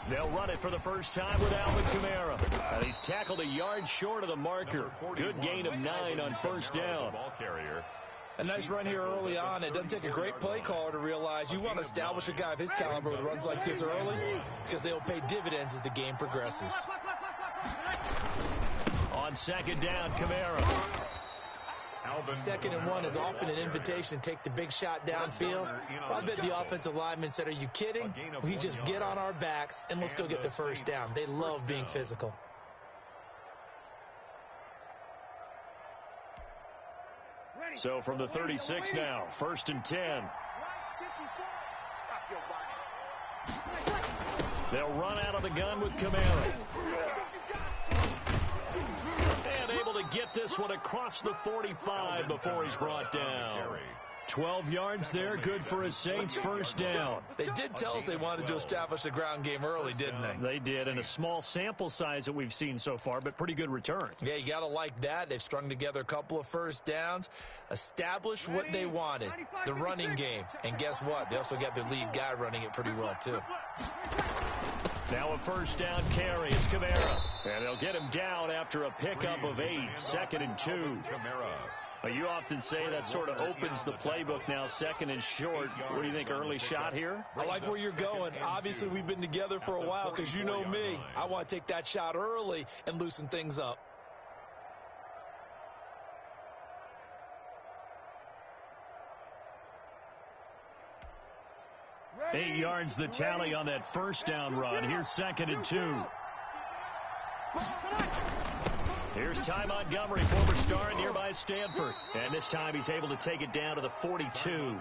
They'll run it for the first time with Alvin Kamara. And he's tackled a yard short of the marker. Good gain of 9 on first down. A nice run here early on. It doesn't take a great play caller to realize you want to establish a guy of his caliber with runs like this early because they'll pay dividends as the game progresses. On second down, Kamara. 2nd and 1 is often an invitation to take the big shot downfield. I bet the offensive lineman said, are you kidding? We just get on our backs and let's go get the first down. They love being physical. So from the 36 now, 1st and 10. They'll run out of the gun with Kamara. And able to get this one across the 45 before he's brought down. 12 yards there, good for a Saints first down. They did tell us they wanted to establish the ground game early, didn't they? They did, and a small sample size that we've seen so far, but pretty good return. Yeah, you got to like that. They've strung together a couple of first downs, established what they wanted, the running game. And guess what? They also got their lead guy running it pretty well, too. Now a first down carry. It's Kamara. And they'll get him down after a pickup of 8, 2nd and 2. You often say that sort of opens the playbook now, 2nd and short. What do you think, early shot here? I like where you're going. Obviously, we've been together for a while because you know me. I want to take that shot early and loosen things up. Eight yards the tally on that first down run. Here's 2nd and 2. Here's Ty Montgomery, former star at nearby Stanford. And this time he's able to take it down to the 42.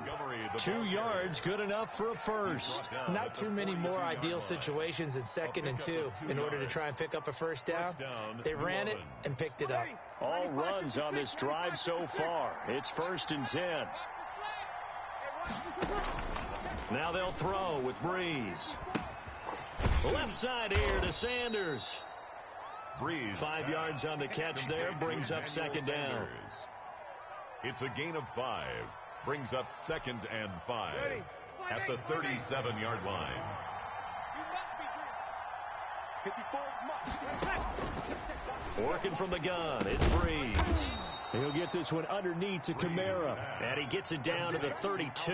2 yards, good enough for a first. Not too many more ideal situations in 2nd and 2 in order to try and pick up a first down. They ran it and picked it up. All runs on this drive so far. It's 1st and 10. Now they'll throw with Breeze. Left side here to Sanders. Breeze 5 yards on the catch there, brings up 2nd down. It's a gain of 5, brings up 2nd and 5 at the 37-yard line. Working from the gun, it's Breeze. He'll get this one underneath to Kamara, and he gets it down to the 32.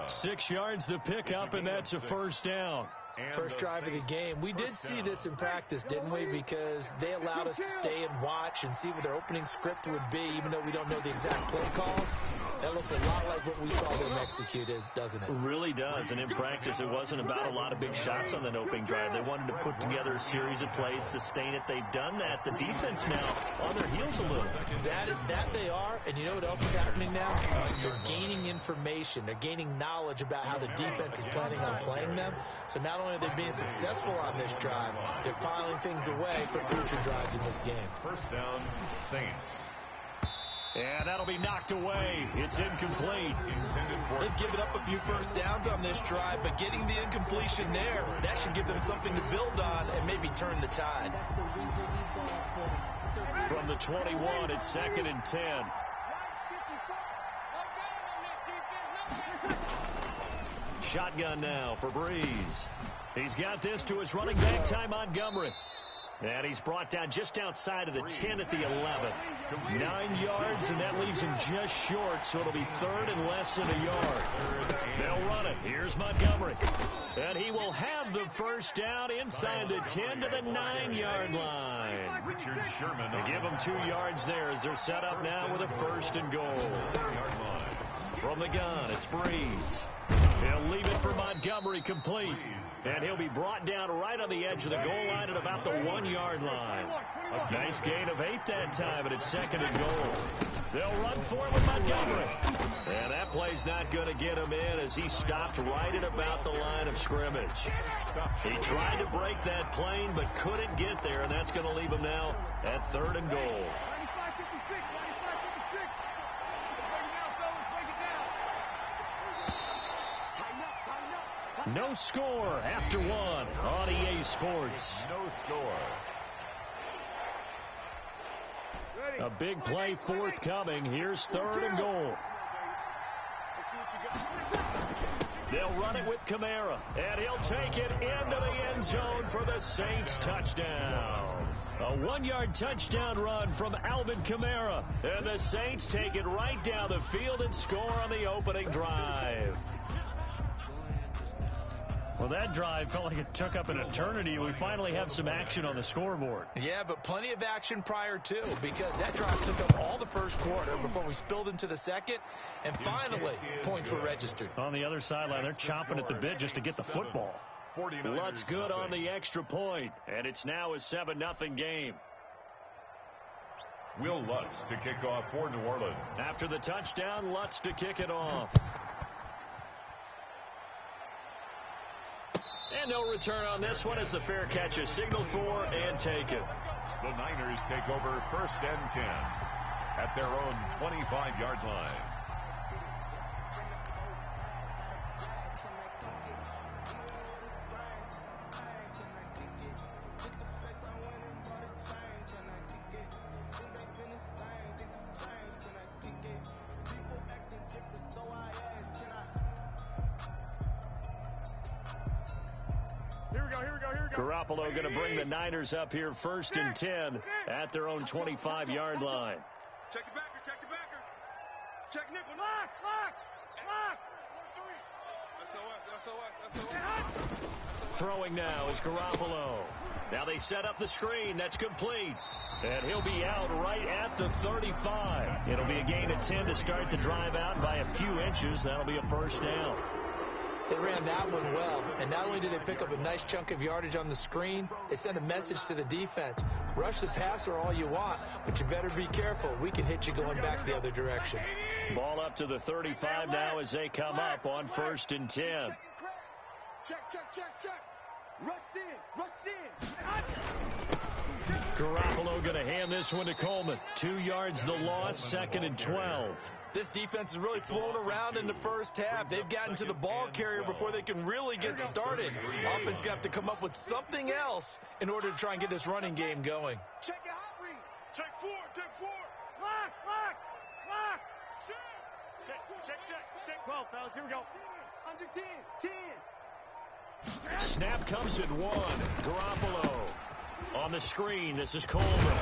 6 yards the pickup, and that's a first down. First drive of the game. We did see this in practice, didn't we? Because they allowed us to stay and watch and see what their opening script would be, even though we don't know the exact play calls. That looks a lot like what we saw them execute, doesn't it? It really does. And in practice, it wasn't about a lot of big shots on that opening drive. They wanted to put together a series of plays, sustain it. They've done that. The defense now on their heels a little. That they are. And you know what else is happening now? They're gaining information. They're gaining knowledge about how the defense is planning on playing them. So not only are they being successful on this drive, they're filing things away for future drives in this game. First down, Saints. And that'll be knocked away. It's incomplete. They've given up a few first downs on this drive, but getting the incompletion there, that should give them something to build on and maybe turn the tide. From the 21, it's 2nd and 10. Shotgun now for Breeze. He's got this to his running back, Ty Montgomery. And he's brought down just outside of the 10 at the 11. 9 yards, and that leaves him just short, so it'll be 3rd and less than a yard. They'll run it. Here's Montgomery. And he will have the first down inside the 10 to the 9-yard line. Richard Sherman. They give him 2 yards there as they're set up now with a 1st and goal. From the gun, it's Breeze. He'll leave it for Montgomery complete. And he'll be brought down right on the edge of the goal line at about the 1-yard line. A nice gain of 8 that time, and it's 2nd and goal. They'll run for it with Montgomery. And that play's not going to get him in as he stopped right at about the line of scrimmage. He tried to break that plane but couldn't get there, and that's going to leave him now at 3rd and goal. No score after 1 on EA Sports. No score. A big play forthcoming. Here's 3rd and goal. They'll run it with Kamara, and he'll take it into the end zone for the Saints touchdown. A 1-yard touchdown run from Alvin Kamara, and the Saints take it right down the field and score on the opening drive. Well, that drive felt like it took up an eternity. We finally have some action on the scoreboard. Yeah, but plenty of action prior to, because that drive took up all the first quarter before we spilled into the second, and finally, points were registered. On the other sideline, they're chomping at the bit just to get the football. Lutz good on the extra point, and it's now a 7-0 game. Will Lutz to kick off for New Orleans. After the touchdown, Lutz to kick it off. And no return on this one as the fair catch is signaled for and taken. The Niners take over 1st and 10 at their own 25-yard line. Garoppolo going to bring the Niners up here 1st and 10 at their own 25-yard line. Check the backer, check the backer. Check nickel. Lock. SOS. Throwing now is Garoppolo. Now they set up the screen. That's complete. And he'll be out right at the 35. It'll be a gain of 10 to start the drive out by a few inches. That'll be a 1st down. They ran that one well, and not only did they pick up a nice chunk of yardage on the screen, they sent a message to the defense. Rush the passer all you want, but you better be careful. We can hit you going back the other direction. Ball up to the 35 now as they come up on 1st and 10. Check. Rush in. Garoppolo going to hand this one to Coleman. 2 yards the loss, 2nd and 12. This defense is really flown around in the first half. They've gotten to the ball carrier before they can really get started. Offense going to have to come up with something else in order to try and get this running game going. Check your hot read. Check 4. Lock. Check 12, fellas. Here we go. Under 10. Snap comes at 1. Garoppolo on the screen. This is Coleman.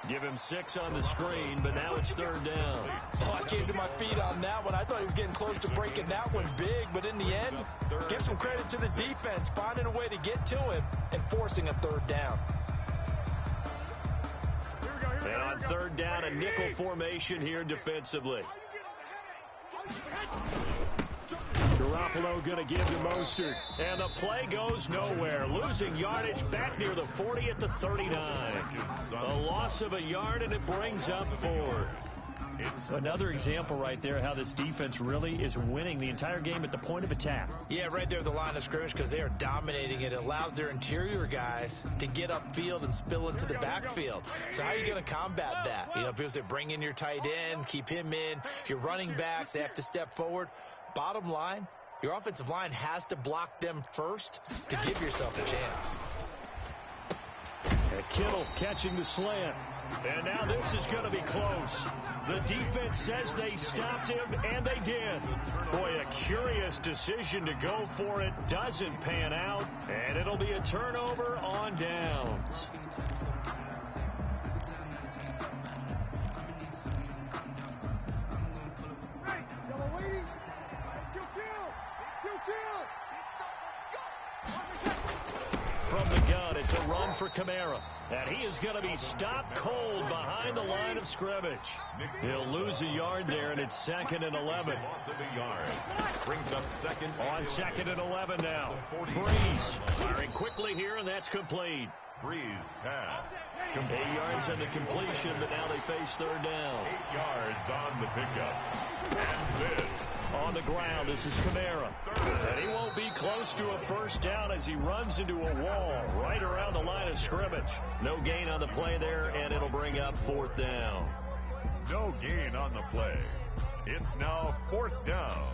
Give him 6 on the screen, but now it's 3rd down. Oh, I came to my feet on that one. I thought he was getting close to breaking that one big, but in the end, give some credit to the defense, finding a way to get to him and forcing a 3rd down. And on 3rd down, a nickel formation here defensively. Garoppolo going to give to Mostert. And the play goes nowhere. Losing yardage back near the 40 at the 39. A loss of a yard, and it brings up 4th. Another example right there how this defense really is winning the entire game at the point of attack. Yeah, right there at the line of scrimmage because they are dominating it. It allows their interior guys to get upfield and spill into the backfield. So how are you going to combat that? Because they bring in your tight end, keep him in. Your running backs, they have to step forward. Bottom line, your offensive line has to block them first to give yourself a chance. And Kittle catching the slant. And now this is going to be close. The defense says they stopped him, and they did. Boy, a curious decision to go for it. Doesn't pan out, and it'll be a turnover on downs. From the gun, it's a run for Kamara. And he is going to be stopped cold behind the line of scrimmage. He'll lose a yard there, and it's 2nd and 11. Loss of a yard. Brings up 2nd. On 2nd and 11 now. Breeze firing quickly here, and that's complete. Breeze pass. 8 yards on the completion, but now they face 3rd down. 8 yards on the pickup. And this. On the ground, this is Kamara. And he won't be close to a 1st down as he runs into a wall right around the line of scrimmage. No gain on the play there, and it'll bring up 4th down. No gain on the play. It's now 4th down.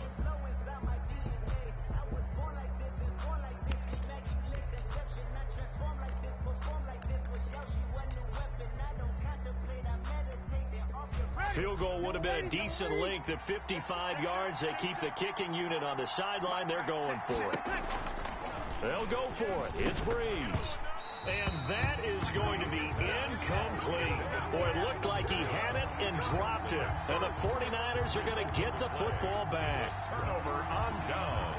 Field goal would have been a decent length at 55 yards. They keep the kicking unit on the sideline. They're going for it. They'll go for it. It's Breeze. And that is going to be incomplete. Boy, it looked like he had it and dropped it. And the 49ers are going to get the football back. Turnover on down.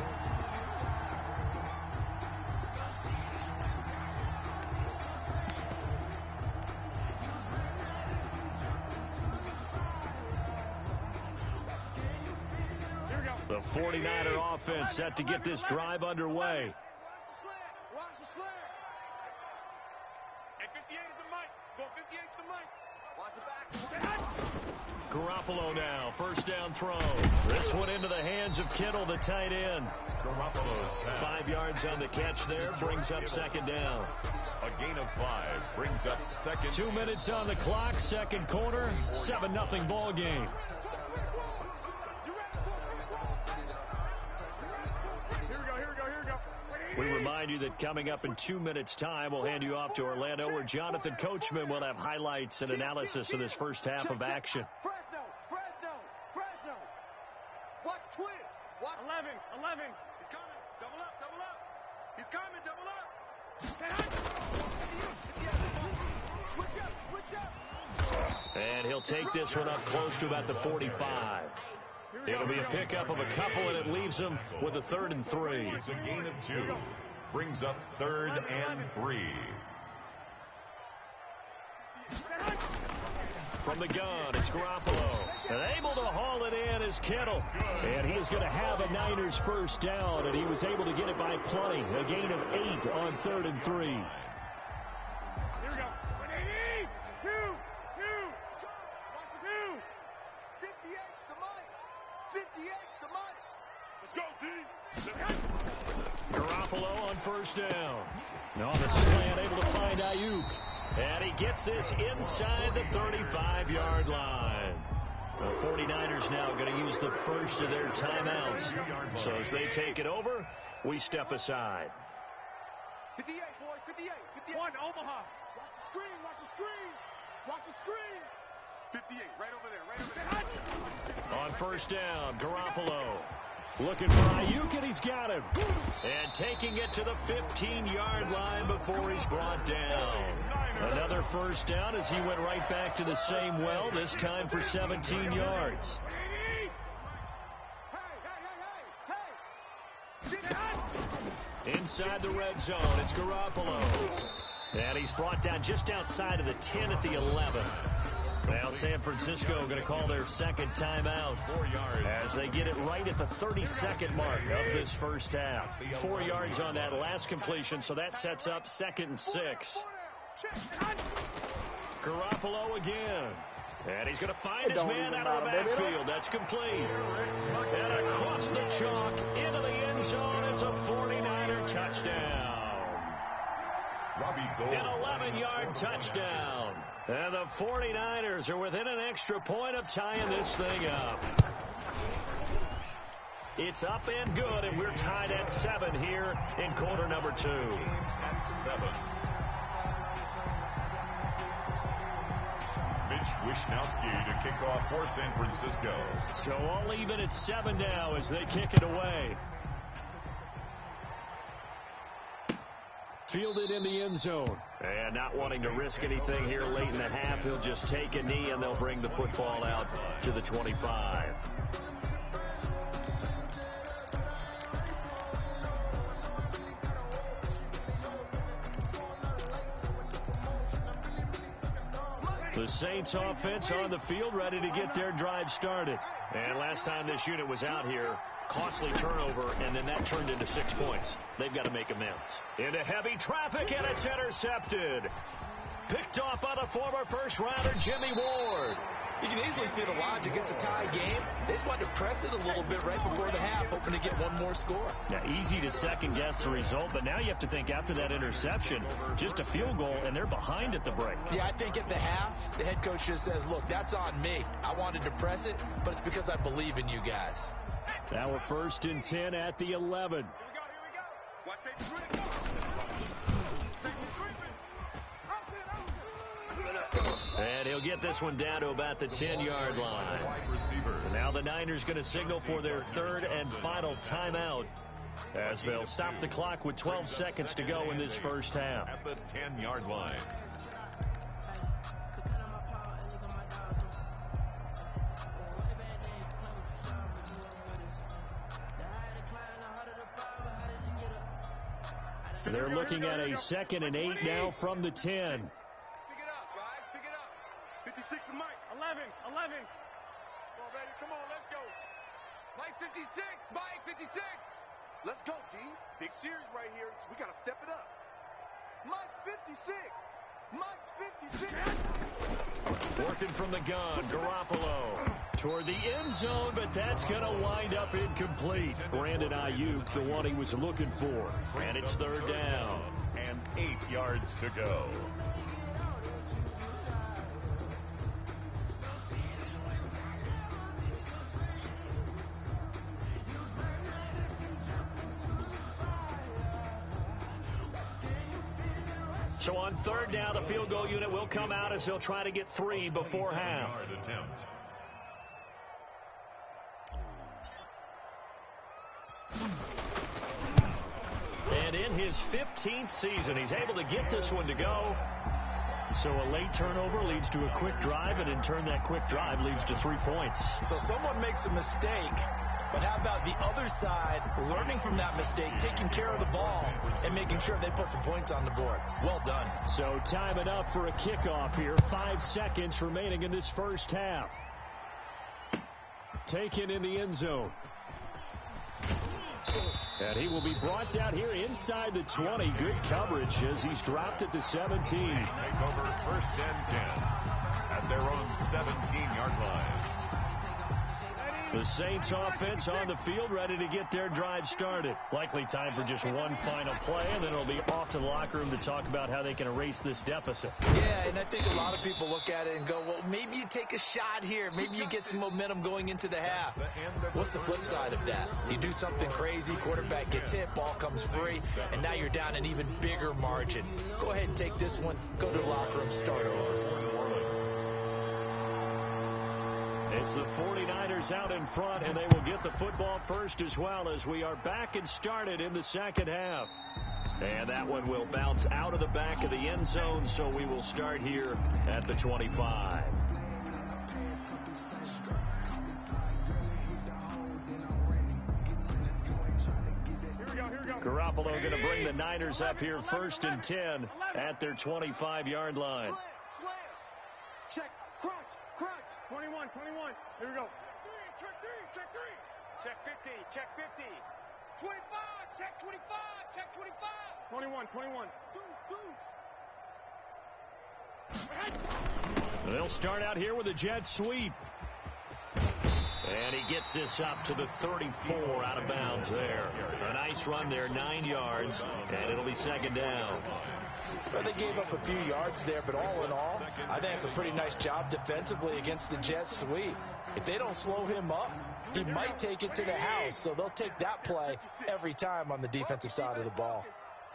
The 49er offense set to get this drive underway. Watch the slant. Hey, 58 is the mic. Go 58 is the mic. Watch the back. Garoppolo now, first down throw. This one into the hands of Kittle, the tight end. Garoppolo's pass. 5 yards on the catch there, brings up second down. A gain of 5 brings up second. 2 minutes on the clock, second quarter, 7-0 ball game. We remind you that coming up in 2 minutes' time, we'll hand you off to Orlando, where Jonathan Coachman will have highlights and analysis of this first half of action. Fresno. Watch twins. Watch 11. He's coming. Double up. He's coming. Double up. Switch up. And he'll take this one up close to about the 45. It'll be a pickup of a couple, and it leaves them with a 3rd and 3. It's a gain of 2. Brings up 3rd and 3. From the gun, it's Garoppolo. And able to haul it in is Kittle. And he is going to have a Niners first down, and he was able to get it by plenty. A gain of 8 on 3rd and 3. Here we go. 2. 58's the mic. 58's the mic. Let's go, D. Garoppolo on first down. On the slant, able to find Ayuk. And he gets this inside the 35-yard line. The 49ers now going to use the first of their timeouts. So as they take it over, we step aside. 58, boys, 58. 1, Omaha. Watch the screen. 58, right over there. On first down, Garoppolo looking for Ayuk, and he's got him. And taking it to the 15-yard line before he's brought down. Another first down as he went right back to the same well, this time for 17 yards. Inside the red zone, it's Garoppolo. And he's brought down just outside of the 10 at the 11. Now San Francisco going to call their second timeout 4 yards as they get it right at the 32nd mark of this first half. 4 yards on that last completion, so that sets up 2nd and 6. Garoppolo again. And he's going to find his man out of the backfield. That's complete. And across the chalk into the end zone. It's a 49er touchdown. An 11-yard touchdown. And the 49ers are within an extra point of tying this thing up. It's up and good, and we're tied at 7 here in quarter number 2. At 7. Mitch Wishnowsky to kick off for San Francisco. So all even at 7 now as they kick it away. Fielded in the end zone. And not wanting to risk anything here late in the half, he'll just take a knee and they'll bring the football out to the 25. The Saints offense on the field ready to get their drive started. And last time this unit was out here, costly turnover, and then that turned into 6 points. They've got to make amends. Into heavy traffic, and it's intercepted. Picked off by the former first-rounder Jimmy Ward. You can easily see the logic. It's a tie game. They just wanted to press it a little bit right before the half, hoping to get one more score. Now, easy to second-guess the result, but now you have to think after that interception, just a field goal, and they're behind at the break. Yeah, I think at the half, the head coach just says, look, that's on me. I wanted to press it, but it's because I believe in you guys. Now we're 1st and 10 at the 11. Here we go. Watch that. And And he'll get this one down to about the 10-yard line. And now the Niners going to signal for their third and final timeout, as they'll stop the clock with 12 seconds to go in this first half. At the 10-yard line. They're looking at a 2nd and 8 now from the 10. Pick it up, guys. Pick it up. 56 to Mike. 11. Come on, baby. Come on, let's go. Mike 56. Mike 56. Let's go, D. Big series right here. We got to step it up. Mike's 56. Mike's 56. Working from the gun, Garoppolo toward the end zone, but that's going to wind up incomplete. Brandon Ayuk, the one he was looking for. And it's third down. And 8 yards to go. So on third down, the field goal unit will come out as they'll try to get 3 before half. And in his 15th season, he's able to get this one to go. So a late turnover leads to a quick drive, and in turn that quick drive leads to 3 points. So someone makes a mistake, but how about the other side learning from that mistake, taking care of the ball, and making sure they put some points on the board? Well done. So time it up for a kickoff here. 5 seconds remaining in this first half. Taken in the end zone. And he will be brought down here inside the 20. Good coverage as he's dropped at the 17. Take over 1st and 10 at their own 17-yard line. The Saints offense on the field, ready to get their drive started. Likely time for just one final play, and then it'll be off to the locker room to talk about how they can erase this deficit. Yeah, and I think a lot of people look at it and go, well, maybe you take a shot here. Maybe you get some momentum going into the half. What's the flip side of that? You do something crazy, quarterback gets hit, ball comes free, and now you're down an even bigger margin. Go ahead and take this one, go to the locker room, start over. It's the 49ers out in front, and they will get the football first as well as we are back and started in the second half. And that one will bounce out of the back of the end zone, so we will start here at the 25. Garoppolo going to bring the Niners up here 1st and 10 at their 25-yard line. Check, crunch. 21. Here we go. Check 3. Check 50. Check 50. 25. Check 25. Check 25. 21. They'll start out here with a jet sweep. And he gets this up to the 34 out of bounds there. A nice run there, 9 yards, and it'll be 2nd down. Well, they gave up a few yards there, but all in all, I think it's a pretty nice job defensively against the jet sweep. If they don't slow him up, he might take it to the house, so they'll take that play every time on the defensive side of the ball.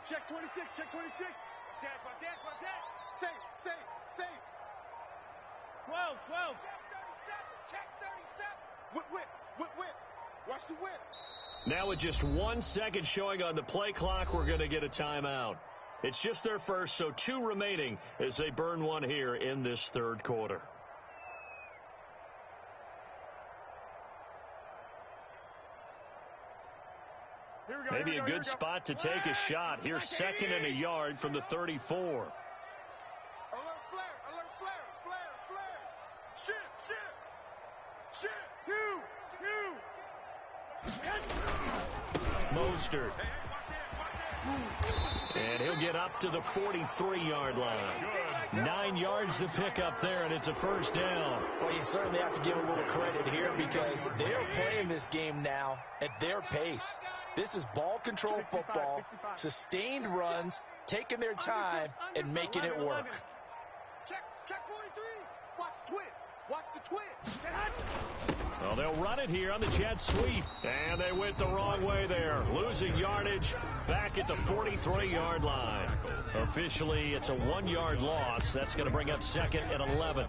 Check 26. Check 26. Safe. 12. Check 37. Whip. Watch the whip. Now with just 1 second showing on the play clock, we're going to get a timeout. It's just their first, so 2 remaining as they burn one here in this third quarter. Maybe a good spot to take a shot. Here's 2nd and a yard from the 34. Alert flare. Shit. 2. Mostert. And he'll get up to the 43-yard line. 9 yards to pick up there, and it's a first down. Well, you certainly have to give a little credit here because they're playing this game now at their pace. This is ball control football, sustained runs, taking their time, and making it work. Check 43. Watch the twist. Well, they'll run it here on the jet sweep. And they went the wrong way there. Losing yardage back at the 43-yard line. Officially, it's a 1-yard loss. That's going to bring up 2nd and 11.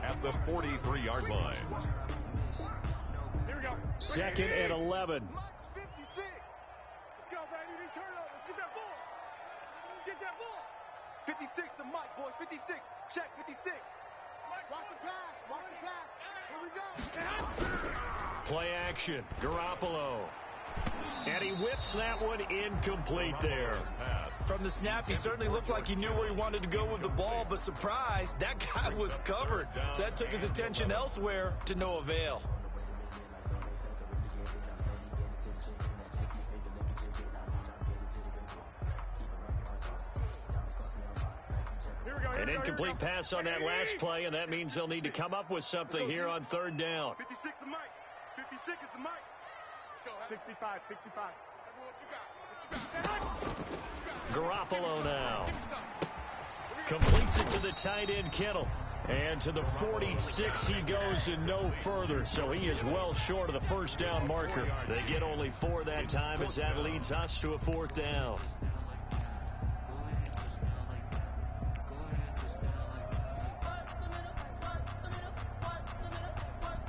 At the 43-yard line. Here we go. 2nd and 11. 56. Let's go, baby. They turn over. Let's get that ball. Get that ball. 56 to Mike, boys. 56. Check 56. Watch the pass. Watch the pass. Here we go. Play action. Garoppolo. And he whips that one incomplete there. From the snap, he certainly looked like he knew where he wanted to go with the ball, but surprise, that guy was covered. So that took his attention elsewhere to no avail. An incomplete pass on that last play, and that means they'll need to come up with something here on 3rd down. 56 to Mike. 56 is the Mike. Let's go. 65. 65. What you got? Garoppolo now. Completes it to the tight end, Kittle. And to the 46 he goes and no further. So he is well short of the 1st down marker. They get only 4 that time as that leads us to a 4th down.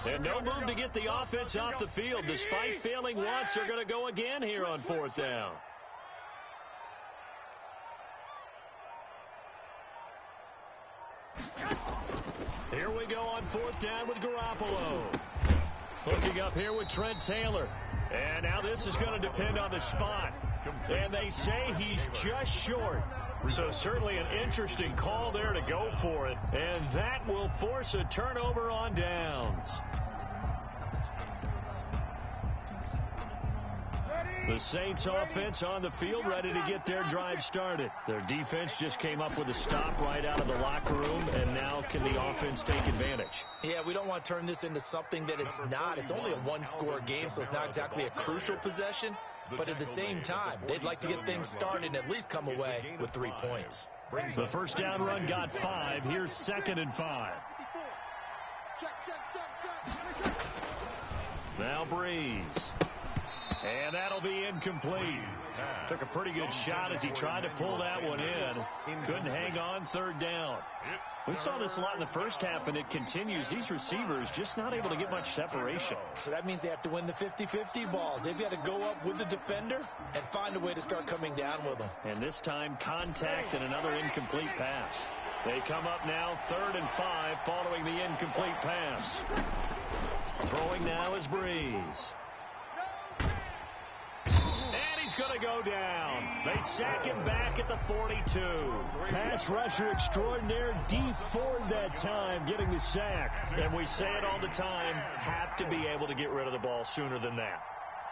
And no move to get the offense off the field. Despite failing once, they're going to go again here on 4th down. Here we go on 4th down with Garoppolo. Hooking up here with Trent Taylor. And now this is going to depend on the spot. And they say he's just short. So certainly an interesting call there to go for it. And that will force a turnover on downs. The Saints offense on the field ready to get their drive started. Their defense just came up with a stop right out of the locker room, and now can the offense take advantage? Yeah, we don't want to turn this into something that it's not. It's only a 1-score game, so it's not exactly a crucial possession. But at the same time, they'd like to get things started and at least come away with 3 points. The 1st down run got 5. Here's 2nd and 5. Now Breeze. And that'll be incomplete. Took a pretty good shot as he tried to pull that one in. Couldn't hang on 3rd down. We saw this a lot in the 1st half, and it continues. These receivers just not able to get much separation. So that means they have to win the 50-50 balls. They've got to go up with the defender and find a way to start coming down with them. And this time, contact and another incomplete pass. They come up now 3rd and 5 following the incomplete pass. Throwing now is Breeze. And he's going to go down. They sack him back at the 42. Pass rusher extraordinaire, D. Ford that time getting the sack. And we say it all the time, have to be able to get rid of the ball sooner than that.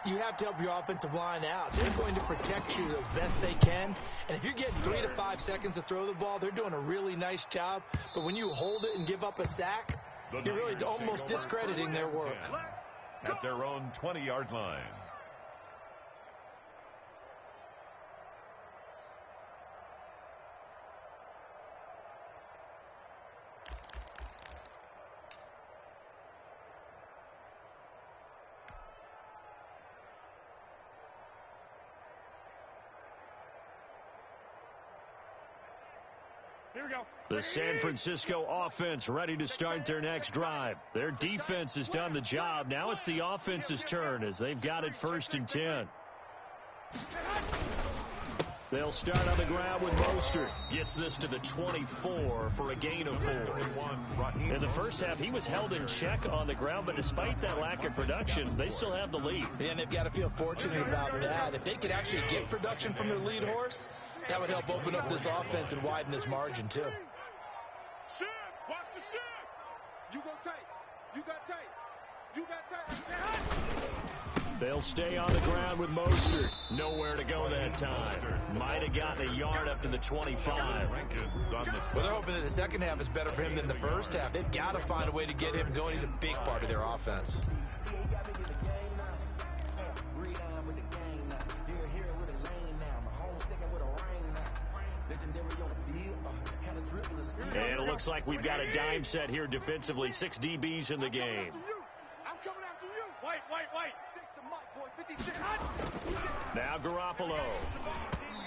You have to help your offensive line out. They're going to protect you as best they can. And if you're getting 3 to 5 seconds to throw the ball, they're doing a really nice job. But when you hold it and give up a sack, you're really almost discrediting their work. At their own 20-yard line. Here we go. The San Francisco offense ready to start their next drive. Their defense has done the job. Now it's the offense's turn as they've got it 1st and 10. They'll start on the ground with Mostert. Gets this to the 24 for a gain of 4. In the 1st half, he was held in check on the ground, but despite that lack of production, they still have the lead. And they've got to feel fortunate about that. If they could actually get production from their lead horse, that would help open up this offense and widen this margin, too. Shift. Watch the shift. You go tight. You got tight. You got tight. They'll stay on the ground with Mostert. Nowhere to go that time. Might have gotten a yard up to the 25. Well, they're hoping that the 2nd half is better for him than the 1st half. They've got to find a way to get him going. He's a big part of their offense. And it looks like we've got a dime set here defensively. 6 DBs in the game. coming after you. Wait. Take the mic, boys. 56. Now Garoppolo.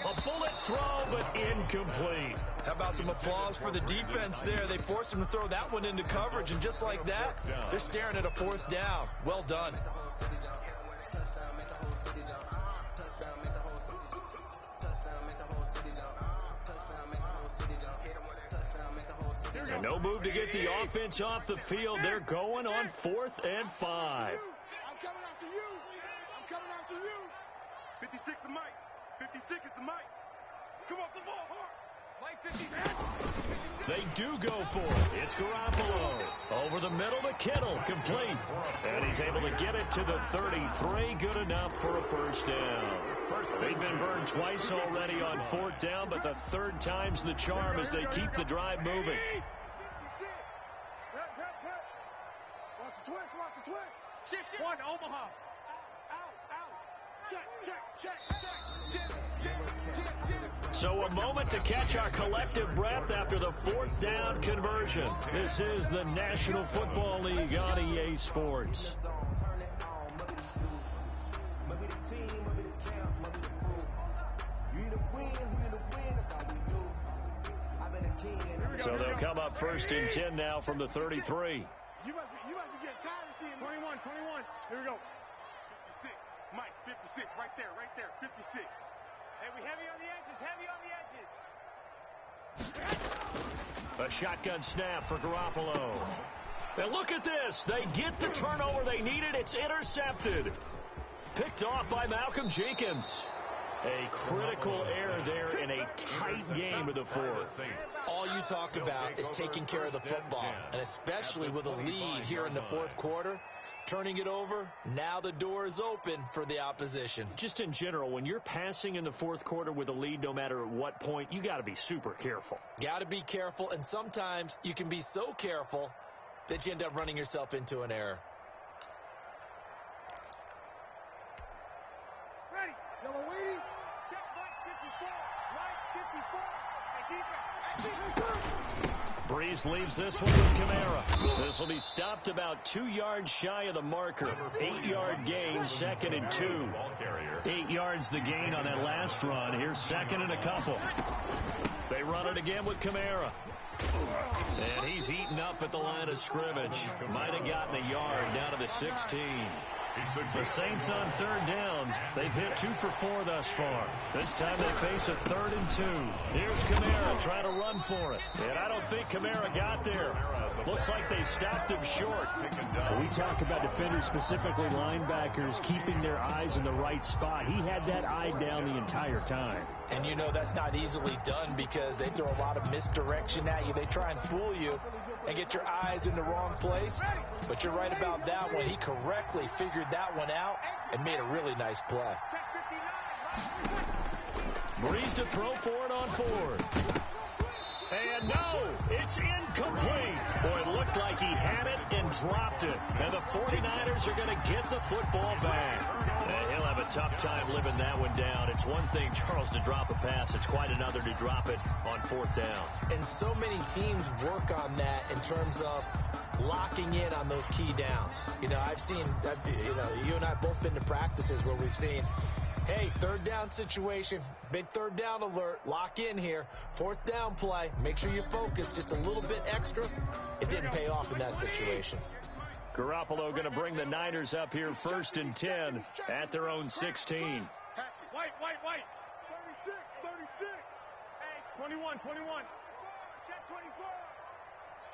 A bullet throw, but incomplete. How about some applause for the defense there? They forced him to throw that one into coverage, and just like that, they're staring at a 4th down. Well done. And no move to get the offense off the field. They're going on 4th and 5. I'm coming after you. 56 the mic. 56 is the mic. Come off the ball hard. Mike 56. They do go for it. It's Garoppolo. Over the middle to Kittle. Complete. And he's able to get it to the 33. Good enough for a 1st down. They've been burned twice already on 4th down, but the 3rd time's the charm as they keep the drive moving. 56. Watch the twist. Shift. One, Omaha. Out. Check. So a moment to catch our collective breath after the 4th down conversion. This is the National Football League on EA Sports. So they'll come up 1st and 10 now from the 33. You must be getting tired of seeing 21. Here we go. 56. Mike, 56. Right there. 56. Hey, we heavy on the edges. A shotgun snap for Garoppolo. And look at this. They get the turnover they needed. It's intercepted. Picked off by Malcolm Jenkins. A critical error there in a tight game of the 4th. All you talk about is taking care of the football, and especially with a lead here in the 4th quarter. Turning it over, now the door is open for the opposition. Just in general, when you're passing in the 4th quarter with a lead, no matter at what point, you got to be super careful. Got to be careful, and sometimes you can be so careful that you end up running yourself into an error. Ready. Yellow waiting. Check right 54. Right 54. And defense. Breeze leaves this one with Kamara. This will be stopped about 2 yards shy of the marker. 8-yard gain, 2nd and 2. 8 yards the gain on that last run. Here's 2nd and a couple. They run it again with Kamara. And he's eaten up at the line of scrimmage. Might have gotten a yard down to the 16. The Saints on 3rd down. They've hit 2 for 4 thus far. This time they face a 3rd and 2. Here's Kamara trying to run for it. And I don't think Kamara got there. Looks like they stopped him short. We talk about defenders, specifically linebackers, keeping their eyes in the right spot. He had that eye down the entire time. And you know that's not easily done because they throw a lot of misdirection at you. They try and fool you and get your eyes in the wrong place. But you're right about that one. He correctly figured that one out and made a really nice play. Breeze to throw for it on 4th. And no, it's incomplete. Boy, it looked like he had it and dropped it. And the 49ers are going to get the football back. And he'll have a tough time living that one down. It's one thing, Charles, to drop a pass. It's quite another to drop it on 4th down. And so many teams work on that in terms of locking in on those key downs. You know, I've seen, you and I have both been to practices where we've seen, hey, 3rd down situation, big 3rd down alert, lock in here, 4th down play, make sure you focus just a little bit extra. It didn't pay off in that situation. Garoppolo going to bring the Niners up here 1st and 10 at their own 16. Wait. 36. Hey, 21. Check 24.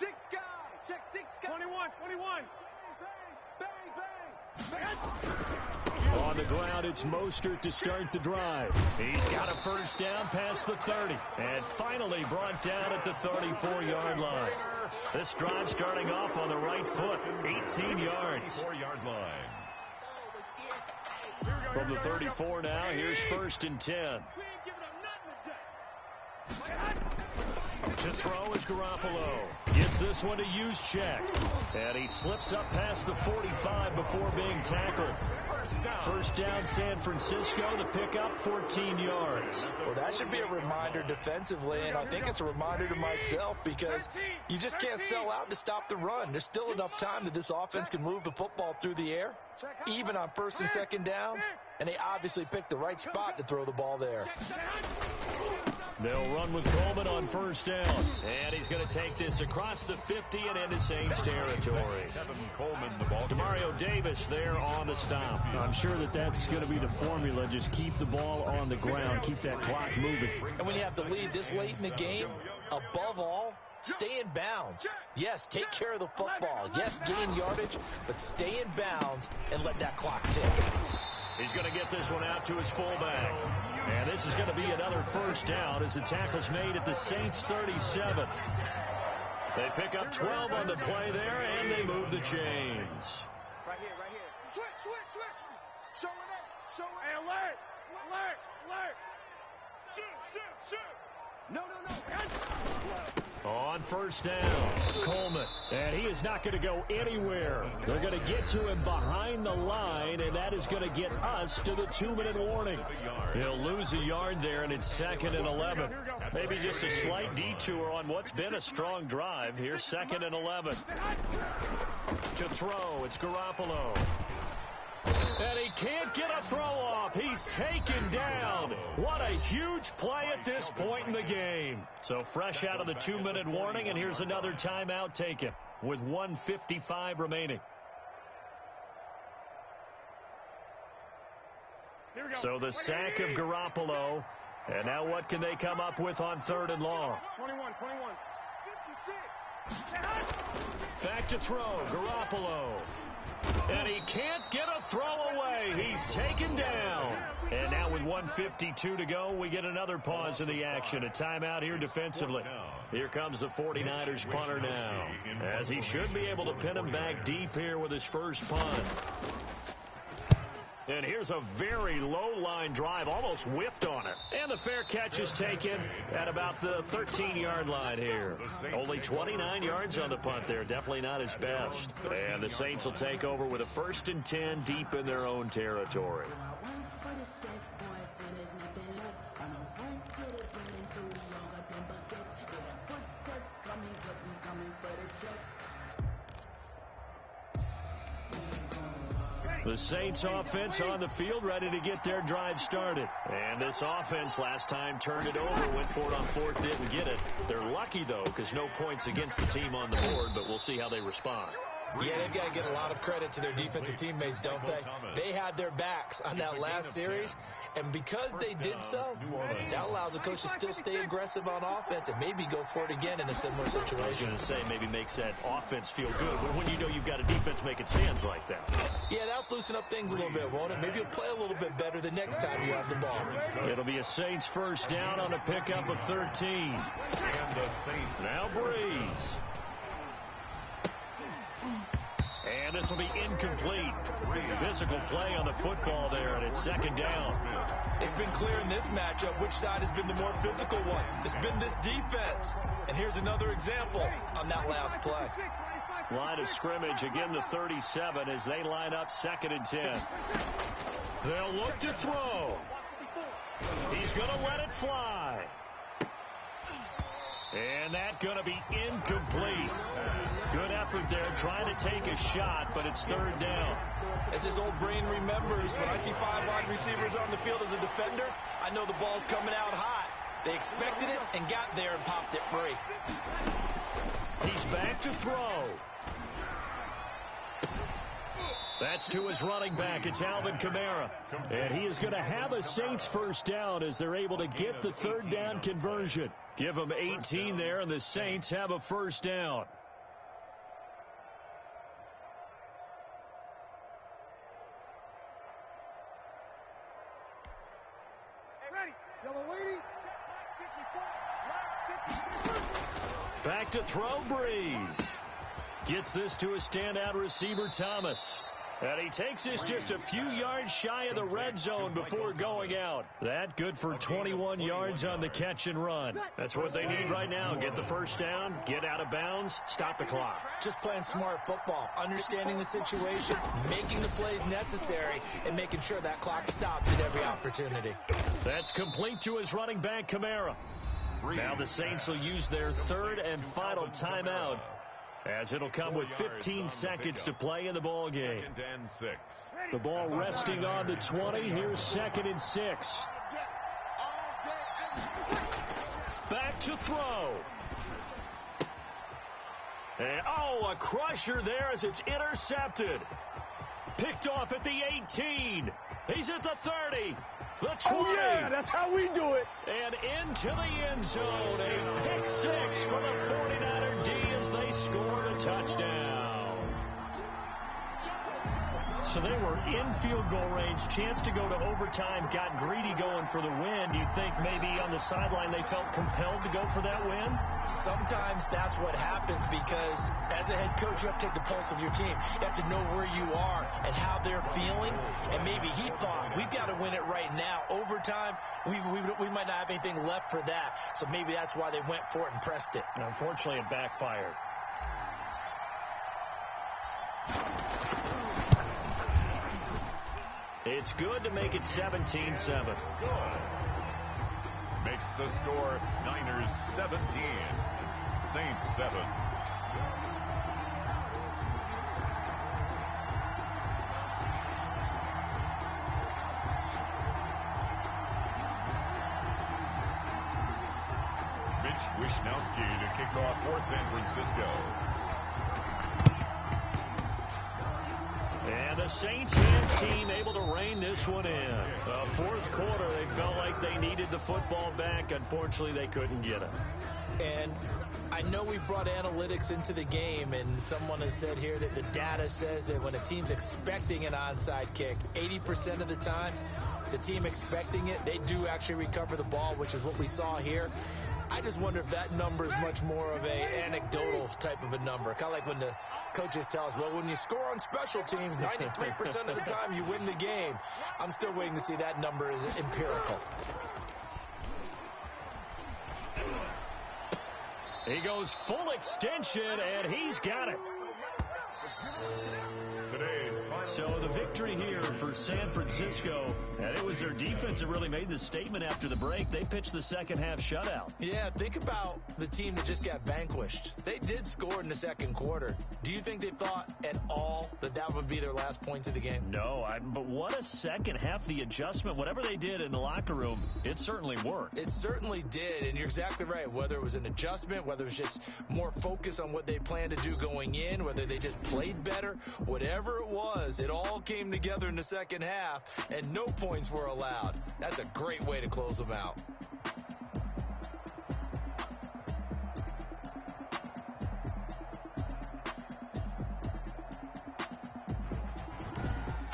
6 guy. Check 6 guy. 21. Bang. On the ground, it's Mostert to start the drive. He's got a 1st down past the 30. And finally brought down at the 34-yard line. This drive starting off on the right foot. 18 yards. 4-yard line. From the 34 now, here's 1st and 10. To throw is Garoppolo. Gets this one to Juszczyk. And he slips up past the 45 before being tackled. First down, San Francisco. The pickup, 14 yards. Well, that should be a reminder defensively, and I think it's a reminder to myself because you just can't sell out to stop the run. There's still enough time that this offense can move the football through the air, even on first and second downs, and they obviously picked the right spot to throw the ball there. They'll run with Coleman on first down. And he's going to take this across the 50 and into Saints territory. Kevin Coleman, the ball. Demario Davis there on the stop. I'm sure that that's going to be the formula. Just keep the ball on the ground. Keep that clock moving. And when you have the lead this late in the game, above all, stay in bounds. Yes, take care of the football. Yes, gain yardage, but stay in bounds and let that clock tick. He's going to get this one out to his fullback. And this is going to be another first down as the tackle's made at the Saints 37. They pick up 12 on the play there, and they move the chains. Right here, right here. Switch. Show it up. Show it. Hey, alert. Shoot. No. On first down, Coleman. And he is not going to go anywhere. They're going to get to him behind the line, and that is going to get us to the 2-minute warning. He'll lose a yard there, and it's 2nd and 11. Maybe just a slight detour on what's been a strong drive. Here's 2nd and 11. To throw, it's Garoppolo. And he can't get a throw off. He's taken down. What a huge play at this point in the game. So fresh out of the 2-minute warning, and here's another timeout taken with 1:55 remaining. So the sack of Garoppolo. And now what can they come up with on 3rd and long? 21. 56. Back to throw, Garoppolo. And he can't get a throw away. He's taken down. And now with 1:52 to go, we get another pause in the action. A timeout here defensively. Here comes the 49ers punter now, as he should be able to pin him back deep here with his first punt. And here's a very low-line drive, almost whiffed on it. And the fair catch is taken at about the 13-yard line here. Only 29 yards on the punt there. Definitely not his best. And the Saints will take over with a 1st and 10 deep in their own territory. The Saints offense on the field, ready to get their drive started. And this offense last time turned it over, went for it on 4th, didn't get it. They're lucky, though, because no points against the team on the board, but we'll see how they respond. Yeah, they've got to get a lot of credit to their defensive teammates, don't they? They had their backs on that last series, and because they did so, that allows the coach to still stay aggressive on offense and maybe go for it again in a similar situation. I was going to say maybe makes that offense feel good, but when you know you've got a defense making stands like that. Yeah, that'll loosen up things a little bit, won't it? Maybe you'll play a little bit better the next time you have the ball. It'll be a Saints first down on a pickup of 13. And the Saints. Now Breeze. And this will be incomplete. Physical play on the football there, and it's 2nd down. It's been clear in this matchup which side has been the more physical one. It's been this defense. And here's another example on that last play. Line of scrimmage, again the 37 as they line up 2nd and 10. They'll look to throw. He's going to let it fly. And that's going to be incomplete. Good effort there, trying to take a shot, but it's 3rd down. As his old brain remembers, when I see 5 wide receivers on the field as a defender, I know the ball's coming out hot. They expected it and got there and popped it free. He's back to throw. That's to his running back. It's Alvin Kamara. And he is going to have a Saints first down as they're able to get the 3rd down conversion. Give them 18 there, and the Saints have a first down. Back to throw, Breeze. Gets this to a standout receiver, Thomas. And he takes this just a few yards shy of the red zone before going out. That good for 21 yards on the catch and run. That's what they need right now. Get the first down, get out of bounds, stop the clock. Just playing smart football, understanding the situation, making the plays necessary, and making sure that clock stops at every opportunity. That's complete to his running back, Kamara. Now the Saints will use their third and final timeout, as it'll come with 15 seconds to play in the ball game. 2nd and 6. The ball resting on the 20. Here's 2nd and 6. Back to throw. And, a crusher there as it's intercepted. Picked off at the 18. He's at the 30. The 20. Oh, yeah, that's how we do it. And into the end zone. A pick six for the 49er D as they score the touchdown. So they were in field goal range, chance to go to overtime, got greedy going for the win. Do you think maybe on the sideline they felt compelled to go for that win? Sometimes that's what happens because as a head coach, you have to take the pulse of your team. You have to know where you are and how they're feeling. And maybe he thought, we've got to win it right now. Overtime, we might not have anything left for that. So maybe that's why they went for it and pressed it. Unfortunately, it backfired. It's good to make it 17-7. Makes the score Niners 17, Saints 7. Mitch Wisnowski to kick off for San Francisco. And the Saints hands team able to rein this one in. Fourth quarter, they felt like they needed the football back. Unfortunately, they couldn't get it. And I know we brought analytics into the game, and someone has said here that the data says that when a team's expecting an onside kick, 80% of the time, the team expecting it, they do actually recover the ball, which is what we saw here. I just wonder if that number is much more of a anecdotal type of a number. Kind of like when the coaches tell us, well, when you score on special teams, 93% of the time you win the game. I'm still waiting to see that number is empirical. He goes full extension, and he's got it. So the victory here for San Francisco, and it was their defense that really made the statement after the break. They pitched the second half shutout. Yeah, think about the team that just got vanquished. They did score in the second quarter. Do you think they thought at all that that would be their last points of the game? No, but what a second half, the adjustment, whatever they did in the locker room, it certainly worked. It certainly did, and you're exactly right. Whether it was an adjustment, whether it was just more focus on what they planned to do going in, whether they just played better, whatever it was, it all came together in the second half, and no points were allowed. That's a great way to close them out.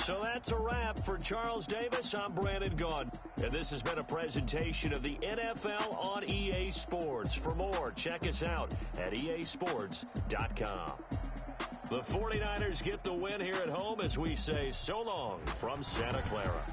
So that's a wrap for Charles Davis. I'm Brandon Gaudin, and this has been a presentation of the NFL on EA Sports. For more, check us out at easports.com. The 49ers get the win here at home as we say so long from Santa Clara.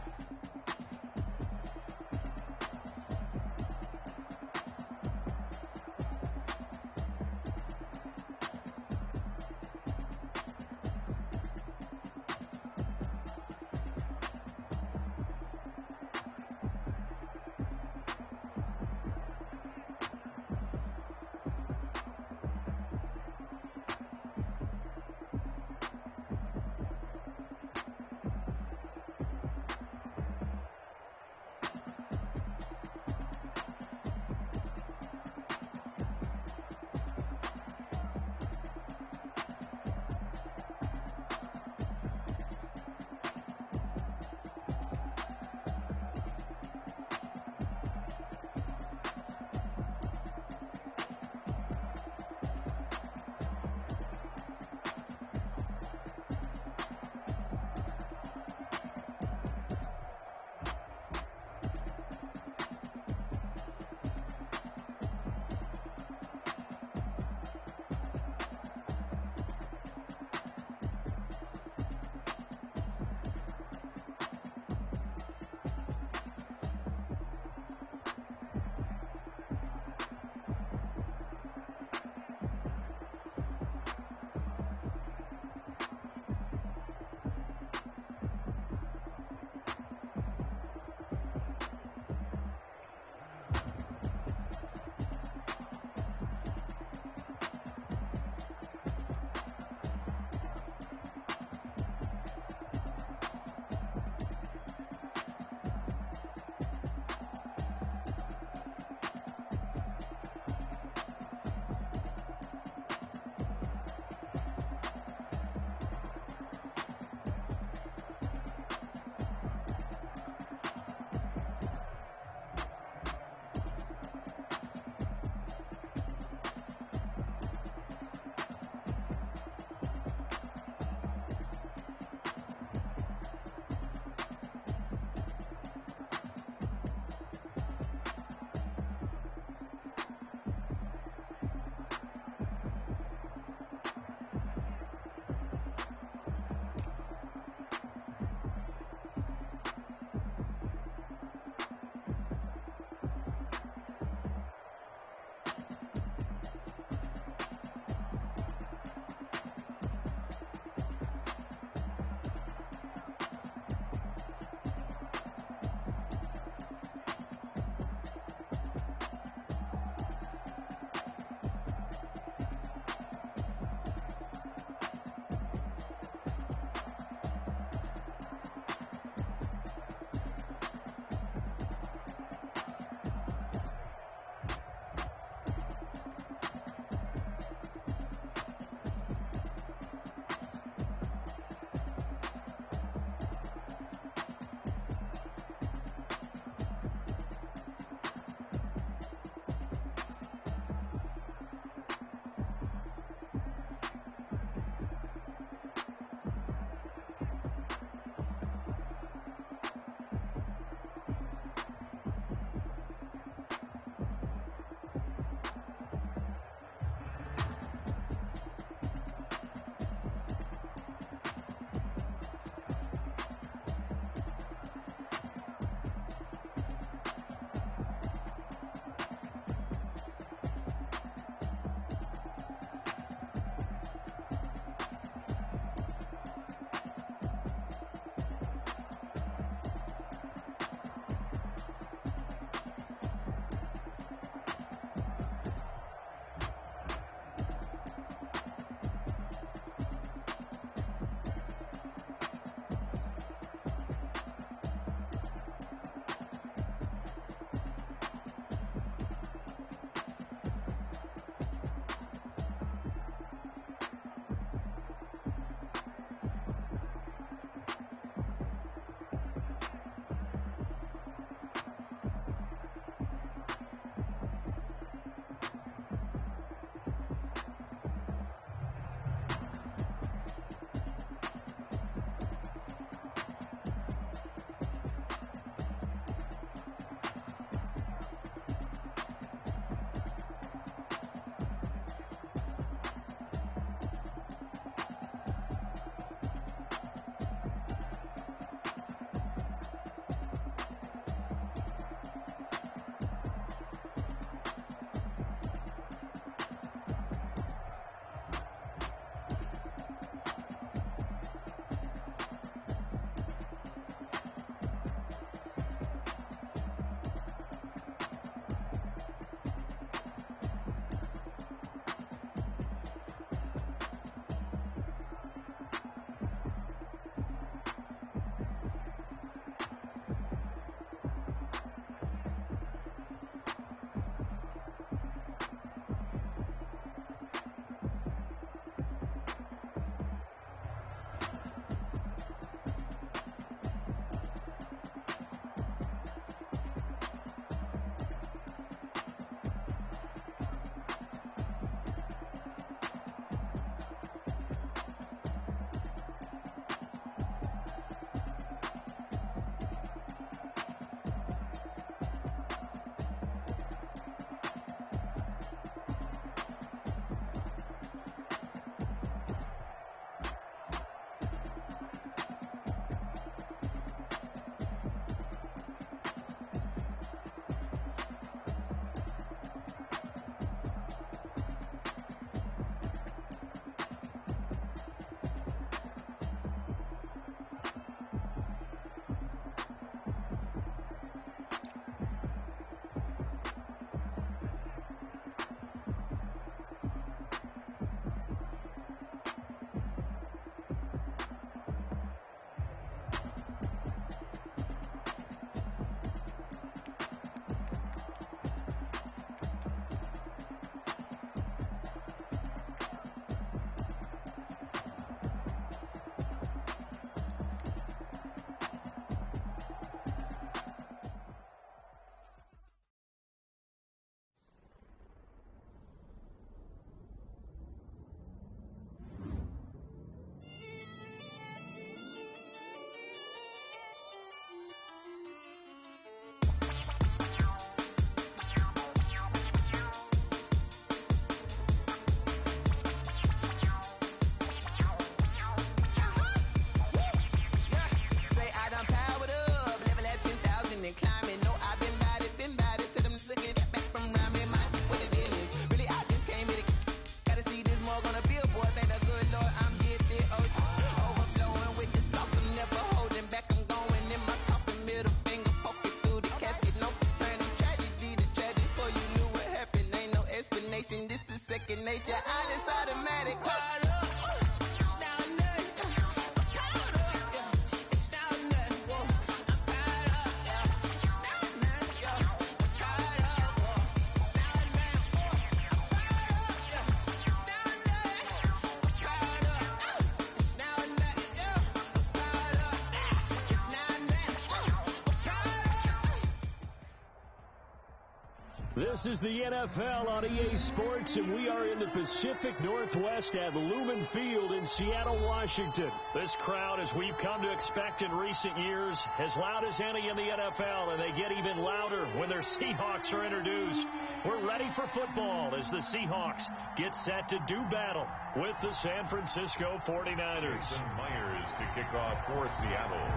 This is the NFL on EA Sports, and we are in the Pacific Northwest at Lumen Field in Seattle, Washington. This crowd, as we've come to expect in recent years, as loud as any in the NFL, and they get even louder when their Seahawks are introduced. We're ready for football as the Seahawks get set to do battle with the San Francisco 49ers. Jason Myers to kick off for Seattle.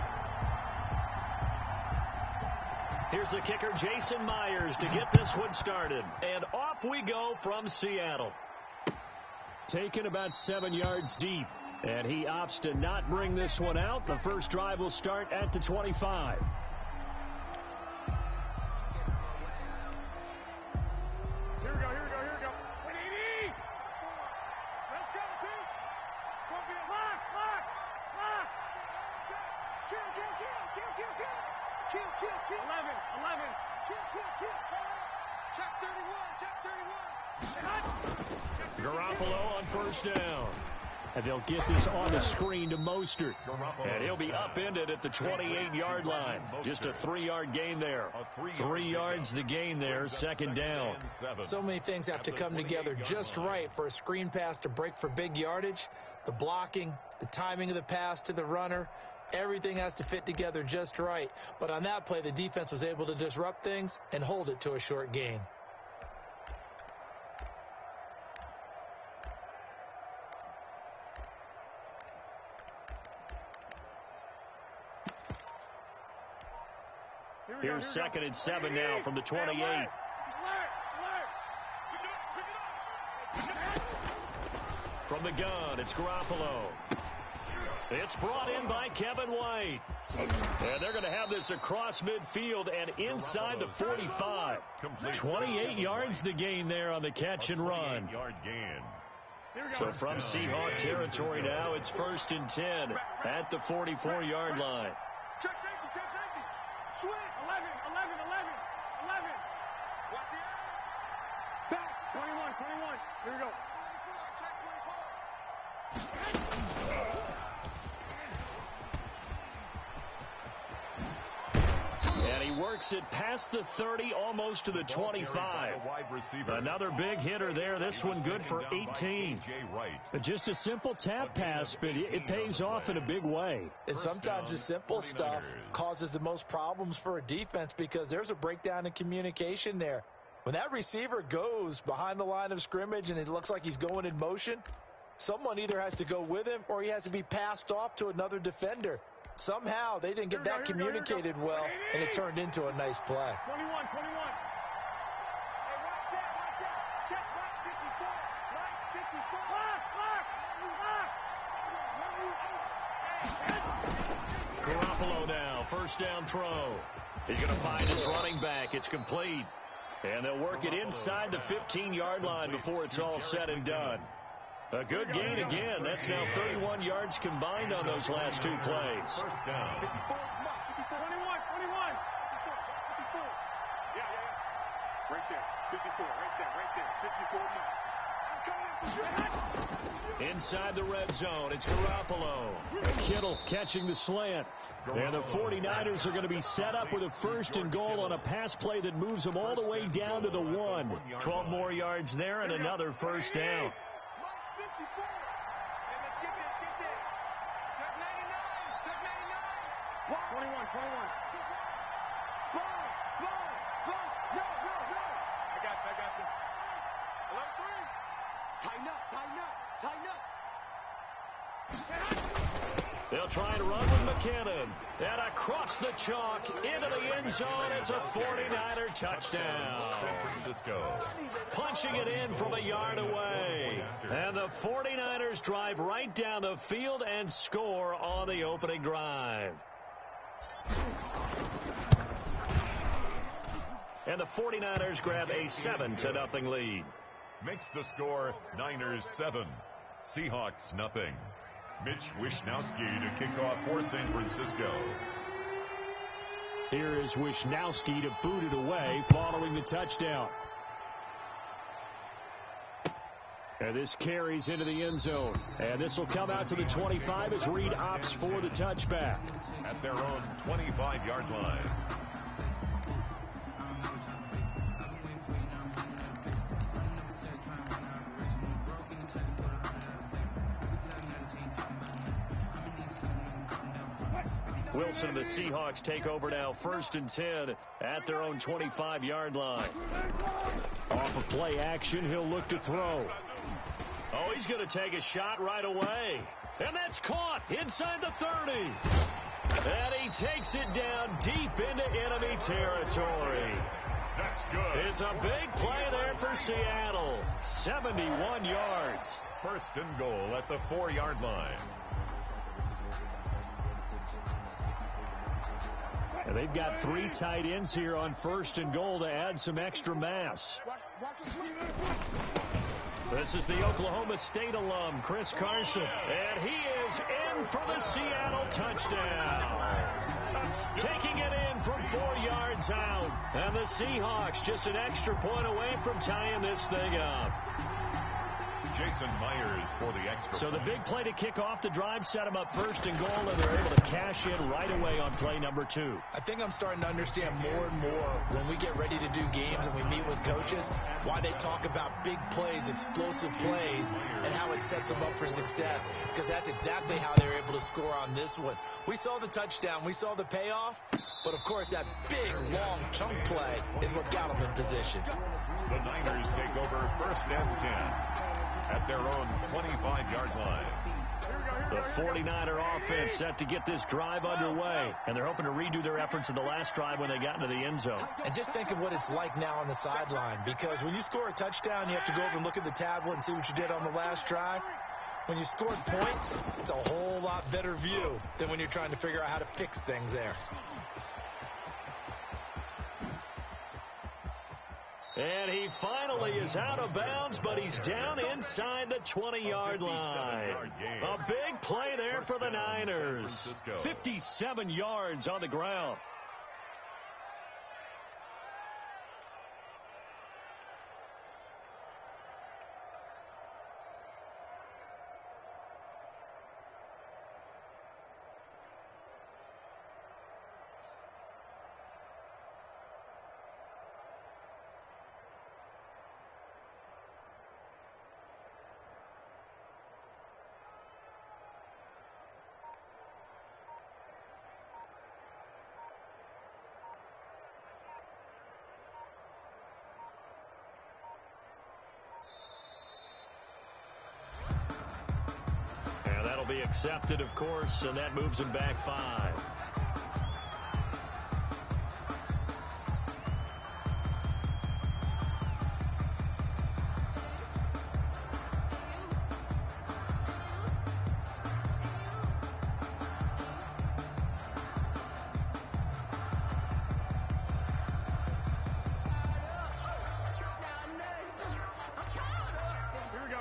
Here's the kicker, Jason Myers, to get this one started. And off we go from Seattle. Taken about 7 yards deep, and he opts to not bring this one out. The first drive will start at the 25. Here we go. Let's go, T. Gonna be a lock. Kill. 11. Kill. Check 31. Garoppolo on first down. And they'll get this on the screen to Mostert. And he'll be upended at the 28-yard line. Just a 3-yard gain there. 3 yards the gain there, second down. So many things have to come together just right for a screen pass to break for big yardage. The blocking, the timing of the pass to the runner, everything has to fit together just right. But on that play, the defense was able to disrupt things and hold it to a short gain. Here's 2nd and 7 now from the 28. From the gun, it's Garoppolo. It's brought in by Kevin White. And they're going to have this across midfield and inside the 45. 28 yards the gain there on the catch and run. So from Seahawk territory now, it's 1st and 10 at the 44-yard line. Check safety. Switch. 11. Watch the edge. Back. 21. Here we go. 24. Check 24. And he works it past the 30, almost to the 25. Another big hitter there. This one good for 18. Just a simple tap pass, but it pays off in a big way. And sometimes the simple stuff causes the most problems for a defense because there's a breakdown in communication there. When that receiver goes behind the line of scrimmage and it looks like he's going in motion, someone either has to go with him or he has to be passed off to another defender. Somehow they didn't get that communicated well, and it turned into a nice play. 21. Hey, watch that. Check right 54. Garoppolo now, first down throw. He's going to find his running back. It's complete. And they'll work it inside the 15-yard line before it's all said and done. A good gain again. That's now 31 yards combined on those last 2 plays. First down. 21. Yeah. Right there. 54. Right there. 54. Inside the red zone, it's Garoppolo. Kittle catching the slant. And the 49ers are going to be set up with a 1st and goal on a pass play that moves them all the way down to the 1. 12 more yards there and another first down. 54. Hey, let's get this. Check 99. 21. Spurs. No. I got this. 11-3. Tighten up. They'll try and run with McKinnon. And across the chalk into the end zone. It's a 49er touchdown. San Francisco. Punching it in from a yard away. And the 49ers drive right down the field and score on the opening drive. And the 49ers grab a 7-0 lead. Makes the score Niners 7, Seahawks nothing. Mitch Wishnowsky to kick off for San Francisco. Here is Wishnowsky to boot it away following the touchdown. And this carries into the end zone. And this will come out to the 25 as Reed opts for the touchback. At their own 25-yard line. Wilson and the Seahawks take over now, 1st and 10 at their own 25-yard line. Off of play action, he'll look to throw. Oh, he's going to take a shot right away. And that's caught inside the 30. And he takes it down deep into enemy territory. That's good. It's a big play there for Seattle. 71 yards. 1st and goal at the 4-yard line. And they've got 3 tight ends here on 1st and goal to add some extra mass. This is the Oklahoma State alum, Chris Carson. And he is in for the Seattle touchdown. Taking it in from 4 yards out. And the Seahawks just an extra point away from tying this thing up. Jason Myers for the extra So the point. big play to kick off the drive set them up 1st and goal, and they're able to cash in right away on play number 2. I think I'm starting to understand more and more when we get ready to do games and we meet with coaches why they talk about big plays, explosive plays, and how it sets them up for success, because that's exactly how they're able to score on this one. We saw the touchdown. We saw the payoff. But, of course, that big, long chunk play is what got them in position. The Niners take over 1st and 10 at their own 25-yard line. The 49er offense set to get this drive underway, and they're hoping to redo their efforts in the last drive when they got into the end zone. And just think of what it's like now on the sideline, because when you score a touchdown, you have to go over and look at the tablet and see what you did on the last drive. When you scored points, it's a whole lot better view than when you're trying to figure out how to fix things there. And he finally is out of bounds, but he's down inside the 20-yard line. A big play there for the Niners. 57 yards on the ground. Be accepted, of course, and that moves him back 5.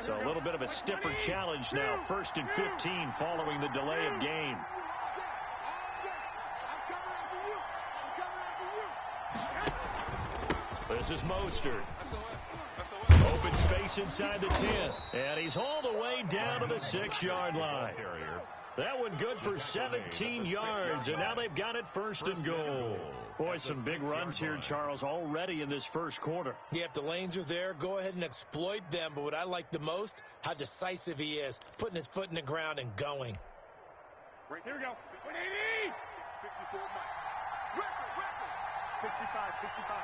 So a little bit of a stiffer challenge now. 1st and 15 following the delay of game. This is Mostert. Open space inside the 10. And he's all the way down to the 6-yard line. That one good for 17 yards, and now they've got it 1st and goal. Boy, some big runs here, Charles, already in this first quarter. Yeah, if the lanes are there, go ahead and exploit them. But what I like the most, how decisive he is, putting his foot in the ground and going. Here we go. 54 miles. Record. 65, 65.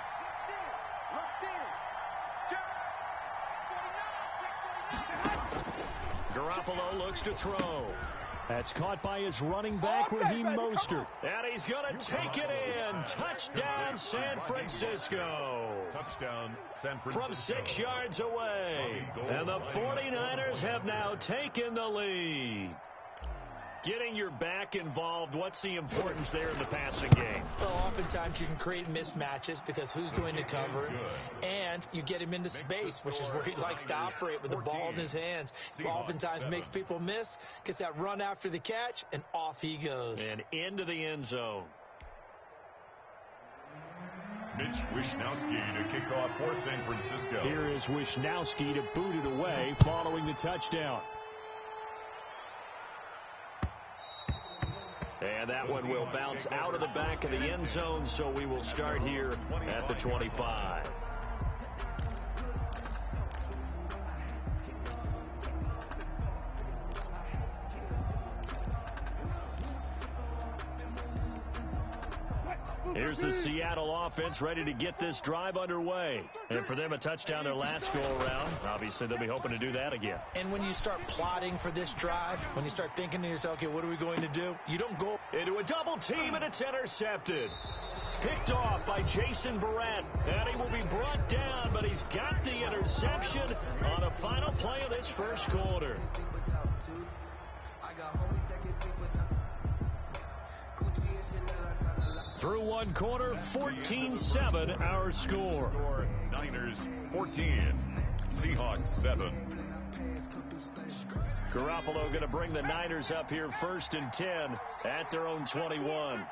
Garoppolo looks to throw. That's caught by his running back, Raheem Mostert. And he's going to take it in. Touchdown, San Francisco. Touchdown, San Francisco. From 6 yards away. And the 49ers have now taken the lead. Getting your back involved, what's the importance there in the passing game? Well, oftentimes you can create mismatches because who's going to cover him, and you get him into space, which is where he likes to operate with the ball in his hands. Oftentimes makes people miss, gets that run after the catch, and off he goes. And into the end zone. Mitch Wishnowsky to kick off for San Francisco. Here is Wishnowsky to boot it away following the touchdown. And that one will bounce out of the back of the end zone, so we will start here at the 25. Here's the Seattle offense ready to get this drive underway. And for them, a touchdown their last go-around. Obviously, they'll be hoping to do that again. And when you start plotting for this drive, when you start thinking to yourself, okay, what are we going to do? You don't go into a double team, and it's intercepted. Picked off by Jason Barrett. And he will be brought down, but he's got the interception on the final play of this first quarter. Through one quarter, 14-7 our score. Niners 14, Seahawks 7. Garoppolo going to bring the Niners up here 1st and 10 at their own 21.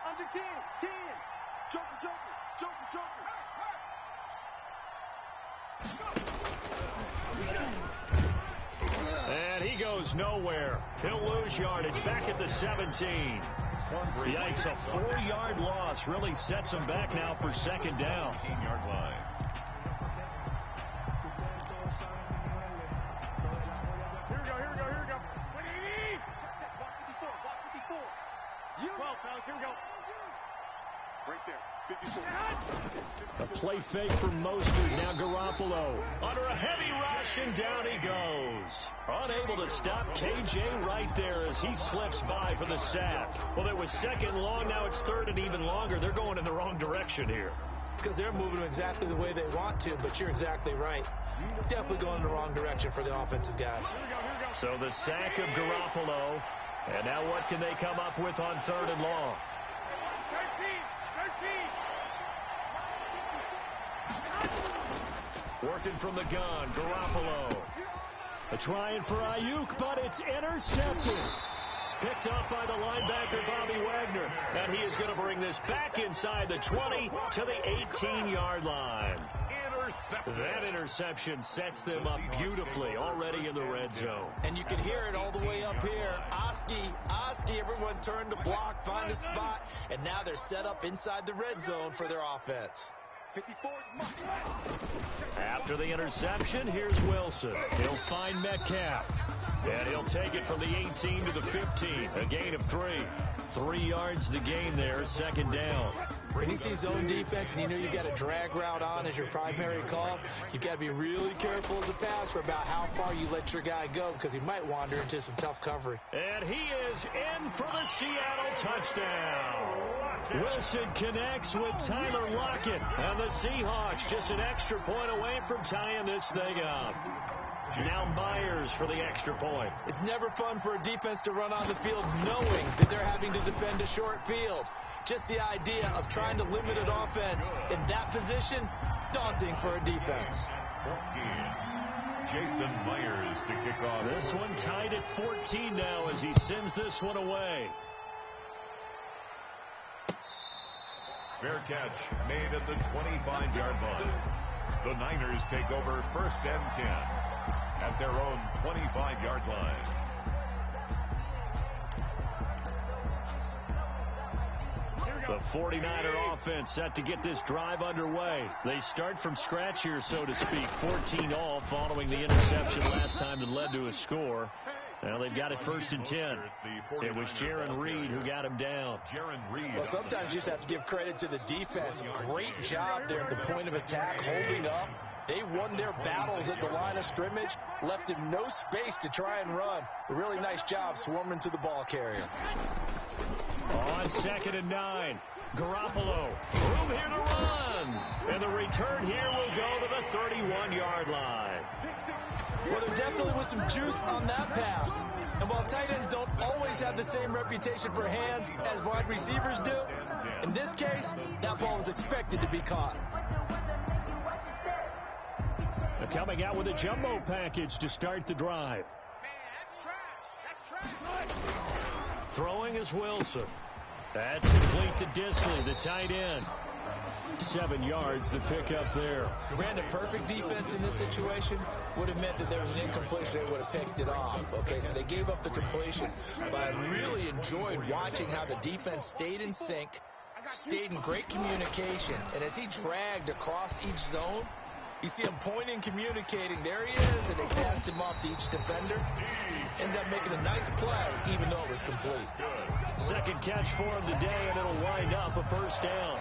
Under 10, 10. Joker. And he goes nowhere. He'll lose yardage back at the 17. Yikes, a 4-yard loss really sets him back now for 2nd down. 15-yard line. Here we go. 180. Block 54. 12, fellas, here we go. Right there. 54. A play fake for Mostert. Now Garoppolo under a heavy rush, and down he goes. Unable to stop KJ right there as he slips by for the sack. Well, it was 2nd and long. Now it's 3rd and even longer. They're going in the wrong direction here. because they're moving exactly the way they want to, but you're exactly right. Definitely going in the wrong direction for the offensive guys. So the sack of Garoppolo, and now what can they come up with on 3rd and long? 13. Working from the gun, Garoppolo. Trying for Ayuk, but it's intercepted. Picked up by the linebacker, Bobby Wagner. And he is going to bring this back inside the 20 to the 18-yard line. That interception sets them up beautifully already in the red zone. And you can hear it all the way up here. Oski, everyone turned to block, find a spot, and now they're set up inside the red zone for their offense. After the interception, here's Wilson. He'll find Metcalf. And he'll take it from the 18 to the 15. A gain of 3. 3 yards the gain there, 2nd down. When you see zone defense and you know you've got a drag route on as your primary call, you've got to be really careful as a passer about how far you let your guy go because he might wander into some tough coverage. And he is in for the Seattle touchdown. Wilson connects with Tyler Lockett. And the Seahawks just an extra point away from tying this thing up. Now Myers for the extra point. It's never fun for a defense to run on the field knowing that they're having to defend a short field. Just the idea of trying to limit an offense in that position, daunting for a defense. 14. Jason Myers to kick off. This one tied at 14 now as he sends this one away. Fair catch made at the 25-yard line. The Niners take over 1st and 10 at their own 25-yard line. The 49er offense set to get this drive underway. They start from scratch here, so to speak. 14-all following the interception last time that led to a score. Now they've got it 1st and 10. It was Jaron Reed who got him down. Well, sometimes you just have to give credit to the defense. Great job there at the point of attack, holding up. They won their battles at the line of scrimmage, left him no space to try and run. A really nice job swarming to the ball carrier. On 2nd and 9, Garoppolo, room here to run. And the return here will go to the 31-yard line. Well, there definitely was some juice on that pass. And while tight ends don't always have the same reputation for hands as wide receivers do, in this case, that ball was expected to be caught. They're coming out with a jumbo package to start the drive. Throwing is Wilson. That's complete to Disley, the tight end. 7 yards to pick up there. Brandon, perfect defense in this situation would have meant that there was an incompletion. They would have picked it off. Okay, so they gave up the completion. But I really enjoyed watching how the defense stayed in sync, stayed in great communication. And as he dragged across each zone, you see him pointing, communicating. There he is, and they passed him off to each defender. Ended by making a nice play, even though it was complete. Second catch for him today, and it'll wind up a first down.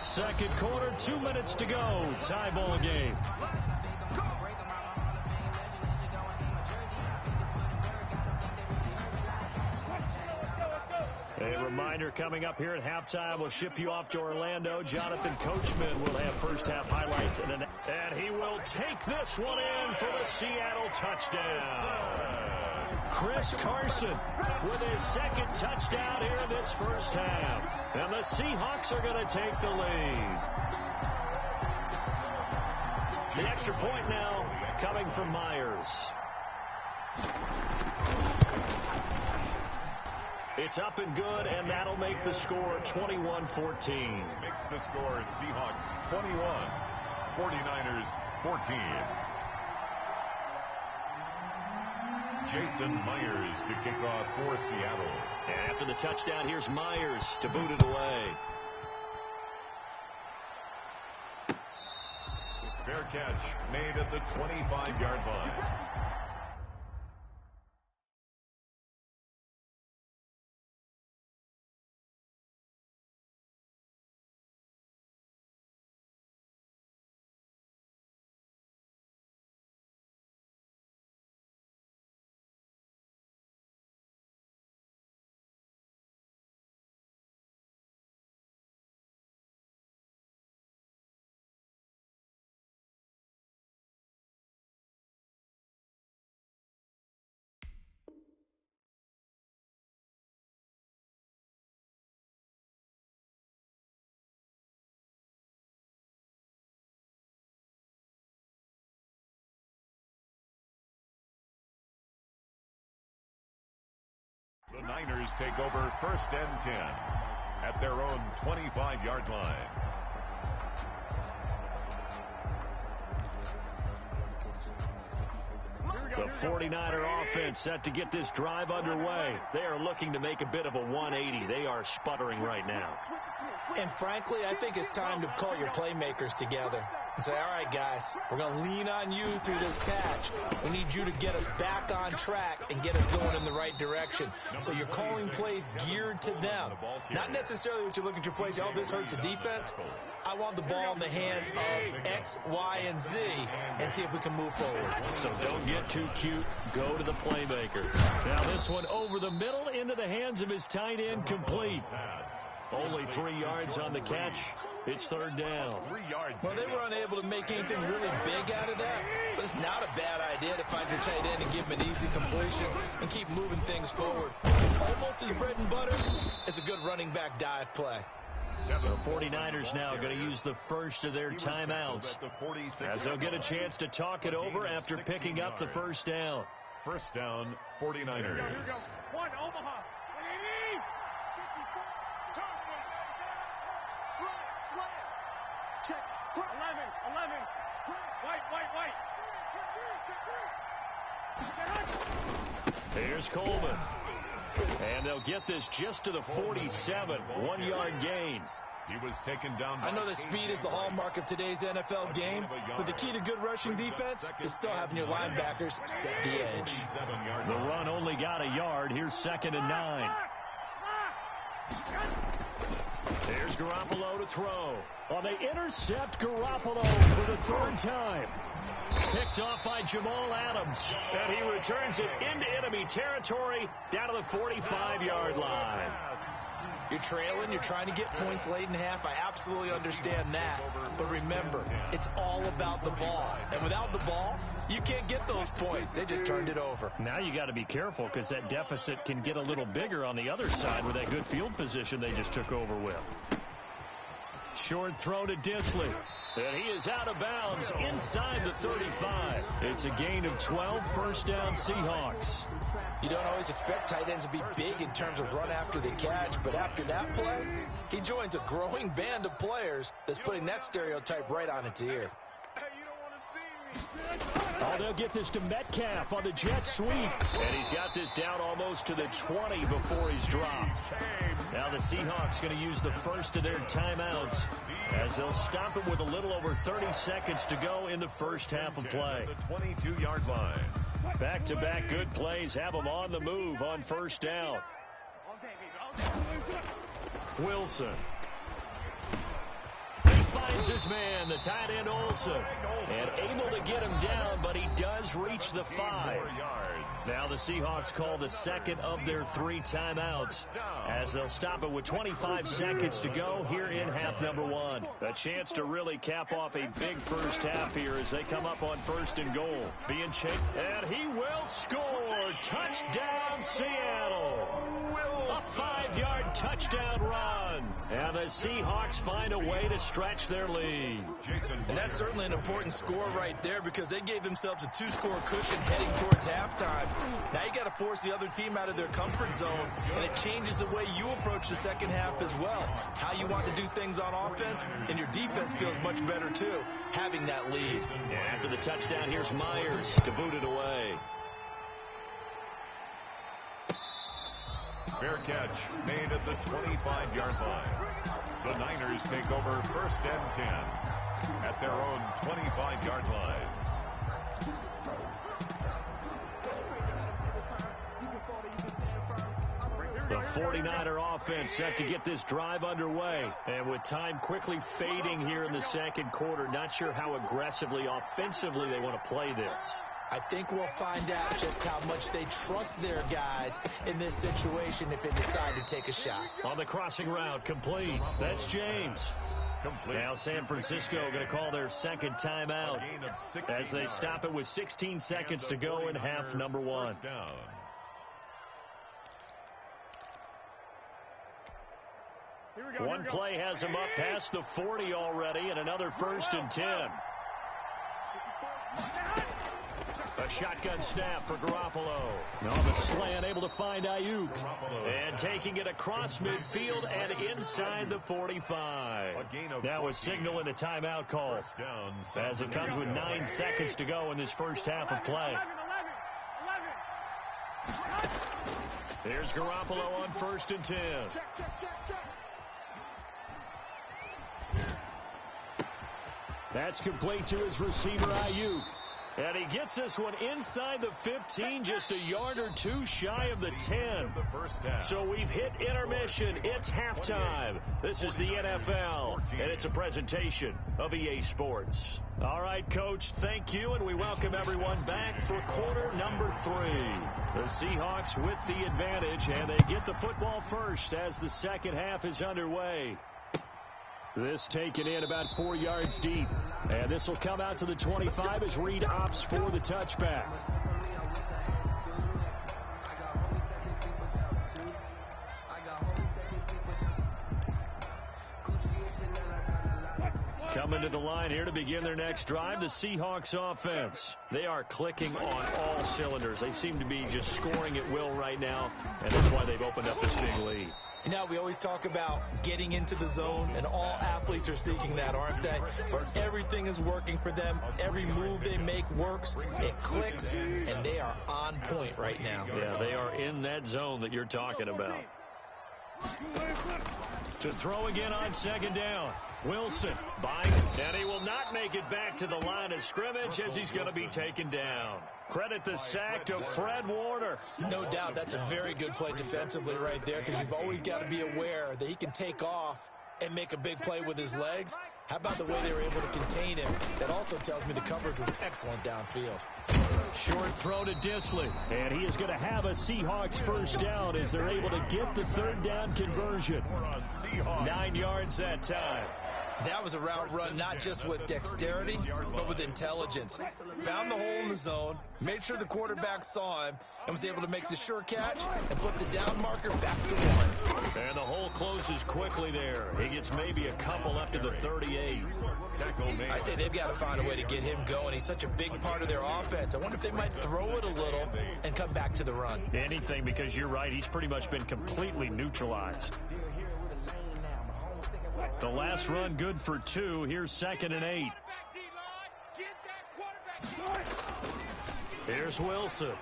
Second quarter, 2 minutes to go. Tie ball game. A reminder coming up here at halftime, we'll ship you off to Orlando. Jonathan Coachman will have first-half highlights, and he will take this one in for the Seattle touchdown. Chris Carson with his second touchdown here in this first half. And the Seahawks are going to take the lead. The extra point now coming from Myers. It's up and good, and that'll make the score 21-14. Makes the score Seahawks 21, 49ers 14. Jason Myers to kick off for Seattle. And after the touchdown, here's Myers to boot it away. Fair catch made at the 25-yard line. The Niners take over first and 10 at their own 25-yard line. The 49er offense set to get this drive underway. They are looking to make a bit of a 180. They are sputtering right now. And frankly, I think it's time to call your playmakers together and say, all right, guys, we're going to lean on you through this patch. We need you to get us back on track and get us going in the right direction. So you're calling plays geared to them. Not necessarily what you look at your plays, oh, this hurts the defense. I want the ball in the hands of X, Y, and Z and see if we can move forward. So don't get too cute. Go to the playmaker. Now this one over the middle into the hands of his tight end, complete. Only 3 yards on the catch. It's third down. Well, they were unable to make anything really big out of that, but it's not a bad idea to find your tight end and give him an easy completion and keep moving things forward. Almost as bread and butter as a good running back dive play. The 49ers now going to use the first of their timeouts as they'll get a chance to talk it over after picking up the first down. First down, 49ers. One, Omaha. Check. 11. White. Here's Coleman. And they'll get this just to the 47. 1 yard gain. He was taken down. I know that speed is the hallmark of today's NFL game, but the key to good rushing defense is still having your linebackers set the edge. The run only got a yard. Here's 2nd and 9. There's Garoppolo to throw. Well, they intercept Garoppolo for the third time. Picked off by Jamal Adams. And he returns it into enemy territory down to the 45-yard line. You're trailing. You're trying to get points late in half. I absolutely understand that. But remember, it's all about the ball. And without the ball, you can't get those points. They just turned it over. Now you got to be careful because that deficit can get a little bigger on the other side with that good field position they just took over with. Short throw to Disley. And he is out of bounds inside the 35. It's a gain of 12, first down Seahawks. You don't always expect tight ends to be big in terms of run after the catch, but after that play, he joins a growing band of players that's putting that stereotype right on its ear. Oh, they'll get this to Metcalf on the jet sweep. And he's got this down almost to the 20 before he's dropped. Now the Seahawks going to use the first of their timeouts as they'll stop him with a little over 30 seconds to go in the first half of play. The 22-yard line. Back-to-back good plays have them on the move on first down. Wilson. He finds his man, the tight end Olsen, and able to get him down, but he does reach the 5. Now the Seahawks call the second of their 3 timeouts as they'll stop it with 25 seconds to go here in half number 1. A chance to really cap off a big first half here as they come up on first and goal. Being chased, and he will score. Touchdown, Seattle. A 5-yard touchdown run. And the Seahawks find a way to stretch their lead. And that's certainly an important score right there because they gave themselves a 2-score cushion heading towards halftime. Now you got to force the other team out of their comfort zone, and it changes the way you approach the second half as well. How you want to do things on offense, and your defense feels much better too, having that lead. And after the touchdown, here's Myers to boot it away. Fair catch made at the 25-yard line. The Niners take over first and 10 at their own 25-yard line. The 49er offense set to get this drive underway. And with time quickly fading here in the second quarter, not sure how aggressively, offensively they want to play this. I think we'll find out just how much they trust their guys in this situation if they decide to take a shot. On the crossing route, complete. That's James. Complete. Now San Francisco going to call their second timeout as they stop it with 16 seconds to go in half number 1. One play has him up past the 40 already, and another first and 10. A shotgun snap for Garoppolo. Now the slant able to find Ayuk. And taking it across midfield and inside the 45. Now a signal and a timeout call as it comes with 9 seconds to go in this first half of play. Here's Garoppolo on first and 10. That's complete to his receiver, Ayuk. And he gets this one inside the 15, just a yard or two shy of the 10. So we've hit intermission. It's halftime. This is the NFL, and it's a presentation of EA Sports. All right, Coach, thank you, and we welcome everyone back for quarter number 3. The Seahawks with the advantage, and they get the football first as the second half is underway. This taken in about 4 yards deep. And this will come out to the 25 as Reed opts for the touchback. Coming to the line here to begin their next drive, the Seahawks offense. They are clicking on all cylinders. They seem to be just scoring at will right now, and that's why they've opened up this big lead. You know, we always talk about getting into the zone, and all athletes are seeking that, aren't they? Where everything is working for them. Every move they make works. It clicks, and they are on point right now. Yeah, they are in that zone that you're talking about. To throw again on second down. Wilson and he will not make it back to the line of scrimmage as he's going to be taken down. Credit the sack to Fred Warner. No doubt that's a very good play defensively right there because you've always got to be aware that he can take off and make a big play with his legs. How about the way they were able to contain him? That also tells me the coverage was excellent downfield. Short throw to Disley, and he is going to have a Seahawks first down as they're able to get the third down conversion. 9 yards that time. That was a route run not just with dexterity, but with intelligence. Found the hole in the zone, made sure the quarterback saw him, and was able to make the sure catch and put the down marker back to 1. And the hole closes quickly there. He gets maybe a couple up to the 38. I'd say they've got to find a way to get him going. He's such a big part of their offense. I wonder if they might throw it a little and come back to the run. Anything, because you're right. He's pretty much been completely neutralized. The last run good for 2. Here's 2nd and 8. Here's Wilson.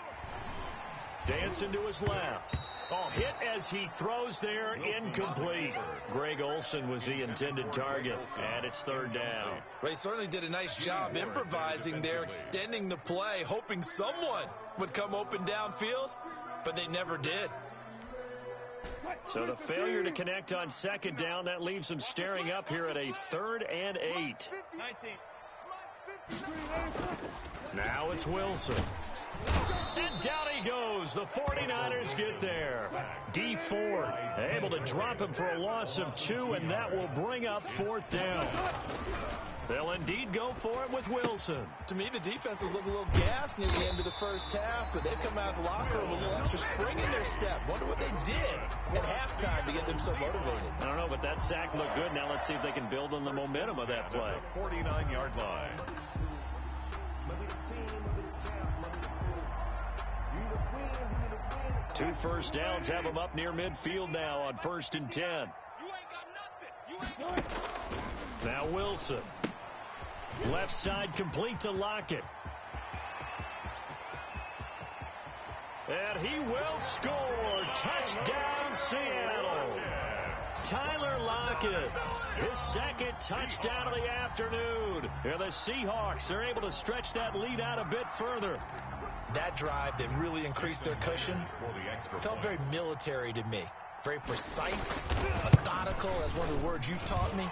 Dancing to his left. Oh, hit as he throws there, incomplete. Greg Olsen was the intended target, and it's third down. Ray certainly did a nice job improvising there, extending the play, hoping someone would come open downfield, but they never did. So the failure to connect on second down, that leaves them staring up here at a 3rd and 8. Now it's Wilson. And down he goes. The 49ers get there. D Ford able to drop him for a loss of 2, and that will bring up 4th down. They'll indeed go for it with Wilson. To me, the defense was looking a little gassed near the end of the first half, but they've come out of the locker room with a little extra spring in their step. Wonder what they did at halftime to get them so motivated. I don't know, but that sack looked good. Now let's see if they can build on the momentum of that play. 49-yard line. Two first downs have them up near midfield now on 1st and 10. Now Wilson. Left side complete to Lockett. And he will score. Touchdown, Seattle. Tyler Lockett, his 2nd touchdown of the afternoon. And the Seahawks are able to stretch that lead out a bit further. That drive that really increased their cushion felt very military to me. Very precise, methodical, that's one of the words you've taught me.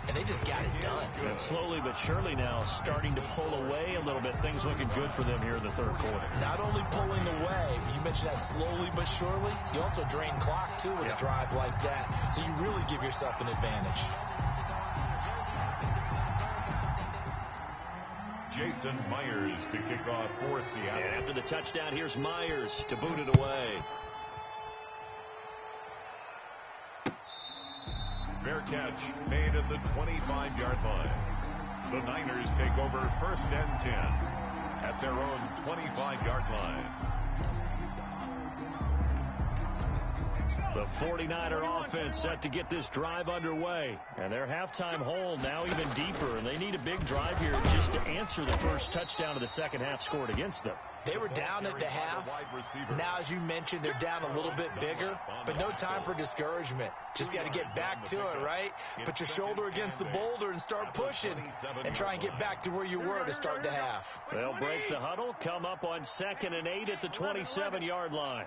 And they just got it done. And slowly but surely now starting to pull away a little bit. Things looking good for them here in the 3rd quarter. Not only pulling away, but you mentioned that slowly but surely. You also drain clock, too, with a drive like that. So you really give yourself an advantage. Jason Myers to kick off for Seattle. And after the touchdown, here's Myers to boot it away. Fair catch made at the 25-yard line. The Niners take over 1st and 10 at their own 25-yard line. The 49er offense set to get this drive underway. And their halftime hole now even deeper. And they need a big drive here just to answer the first touchdown of the second half scored against them. They were down at the half. Now, as you mentioned, they're down a little bit bigger, but no time for discouragement. Just got to get back to it, right? Put your shoulder against the boulder and start pushing and try and get back to where you were to start the half. They'll break the huddle, come up on 2nd and 8 at the 27-yard line.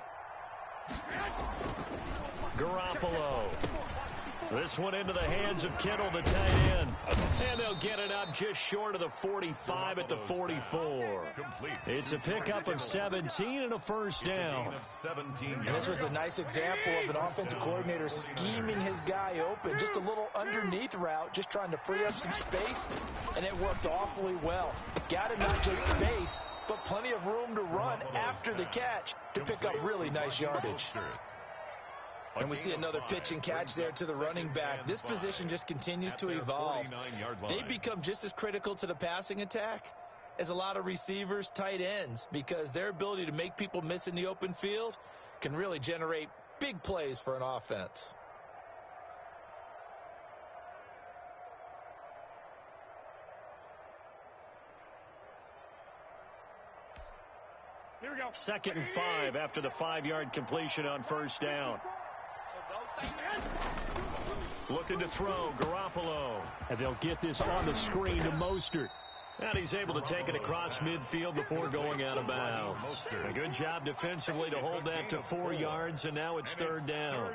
Garoppolo. This one into the hands of Kittle, the tight end. And they'll get it up just short of the 45 at the 44. It's a pickup of 17 and a first down. And this was a nice example of an offensive coordinator scheming his guy open. Just a little underneath route, just trying to free up some space. And it worked awfully well. Got him not just space, but plenty of room to run after the catch to pick up really nice yardage. And we see another pitch and catch there to the running back. This position just continues to evolve. They become just as critical to the passing attack as a lot of receivers, tight ends, because their ability to make people miss in the open field can really generate big plays for an offense. Here we go. 2nd and 5 after the 5-yard completion on first down. Looking to throw, Garoppolo. And they'll get this on the screen to Mostert. And he's able to take it across midfield before going out of bounds. A good job defensively to hold that to 4 yards, and now it's 3rd down.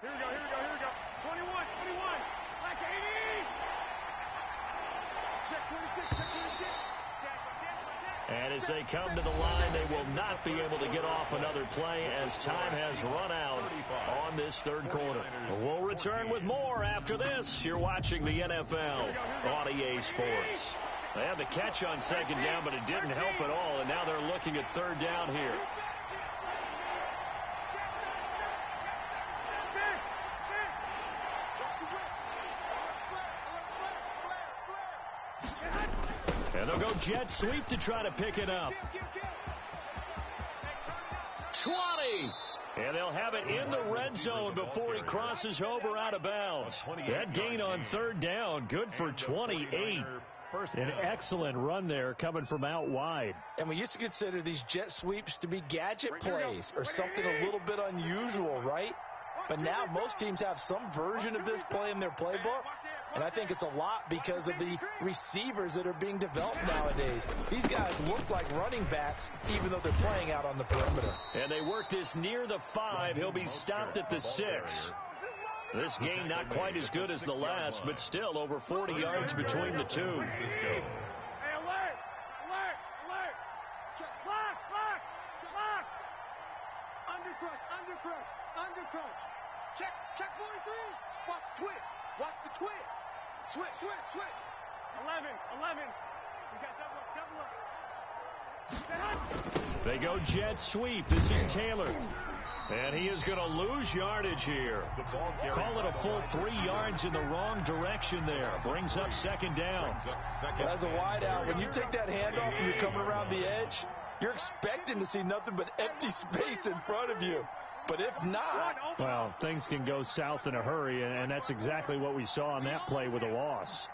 Here we go, here we go, here we go. 21, 21. Back to 80. Check 26, check 26. And as they come to the line, they will not be able to get off another play as time has run out on this 3rd quarter. We'll return with more after this. You're watching the NFL on EA Sports. They had the catch on 2nd down, but it didn't help at all, and now they're looking at 3rd down here. And they'll go jet sweep to try to pick it up. 20. And they'll have it in the red zone before he crosses over out of bounds. That gain on 3rd down, good for 28. First An down. excellent run there coming from out wide. And we used to consider these jet sweeps to be gadget plays or something a little bit unusual, right? But now most teams have some version of this play in their playbook. And I think it's a lot because of the receivers that are being developed nowadays. These guys look like running backs even though they're playing out on the perimeter. And they work this near the 5. He'll be stopped at the 6. This game not quite as good as the last, but still over 40 yards between the two. Hey, alert! Alert! Alert! Clock! Clock! Clock! Undercrush! Undercrush! Check 43. Watch the twist. Watch the twist. Switch. 11. We got double up. They go jet sweep. This is Taylor. And he is going to lose yardage here. Call it a full 3 yards in the wrong direction there. Brings up second down. As a wide out, when you take that handoff and you're coming around the edge, you're expecting to see nothing but empty space in front of you. But if not, well, things can go south in a hurry, and that's exactly what we saw on that play with a loss.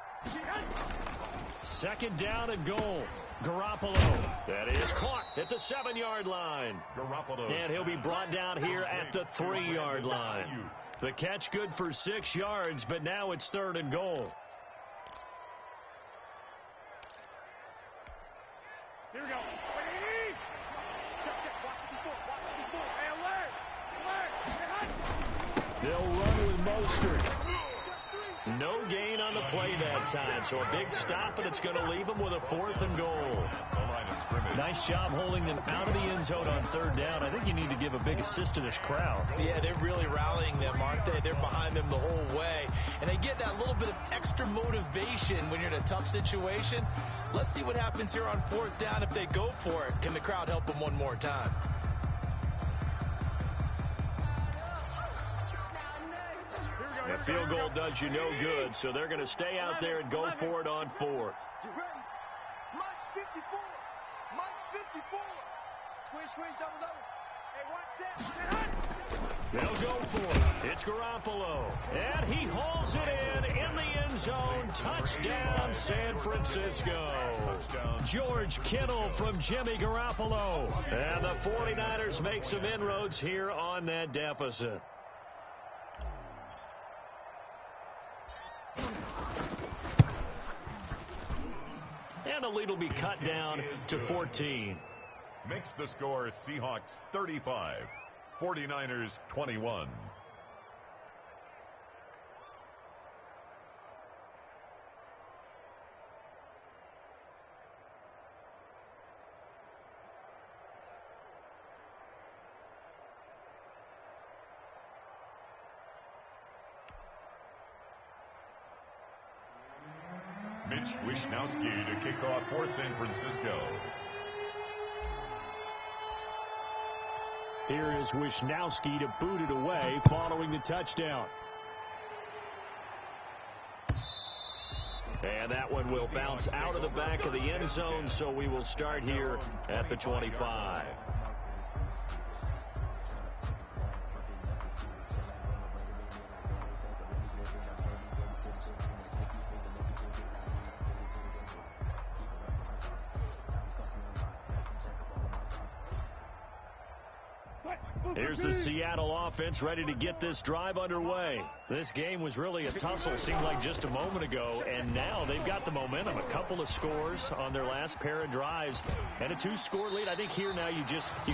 Second down and goal. Garoppolo. That is caught at the 7-yard line. Garoppolo. And he'll be brought down here at the 3-yard line. The catch good for 6 yards, but now it's third and goal. Here we go. Check. Watch before. Hey, alert! They'll run with Mostert. No gain on the play that time, so a big stop, and it's going to leave them with a 4th and goal. Nice job holding them out of the end zone on third down. I think you need to give a big assist to this crowd. yeah, they're really rallying them, aren't they? They're behind them the whole way. And they get that little bit of extra motivation when you're in a tough situation. Let's see what happens here on 4th down if they go for it. Can the crowd help them one more time? A field goal does you no good, so they're going to stay out there and go for it on 4th. You ready? Mike 54. Mike 54. Squish, double. They'll go for it. It's Garoppolo. And he hauls it in the end zone. Touchdown, San Francisco. George Kittle from Jimmy Garoppolo. And the 49ers make some inroads here on that deficit. And the lead will be cut down to 14. Makes the score Seahawks 35, 49ers 21. Mitch Wishnowski to kick off for San Francisco. Here is Wishnowski to boot it away following the touchdown. And that one will bounce out of the back of the end zone, so we will start here at the 25. Here's the Seattle offense ready to get this drive underway. This game was really a tussle, seemed like just a moment ago, and now they've got the momentum. A couple of scores on their last pair of drives and a 2-score lead. I think here now you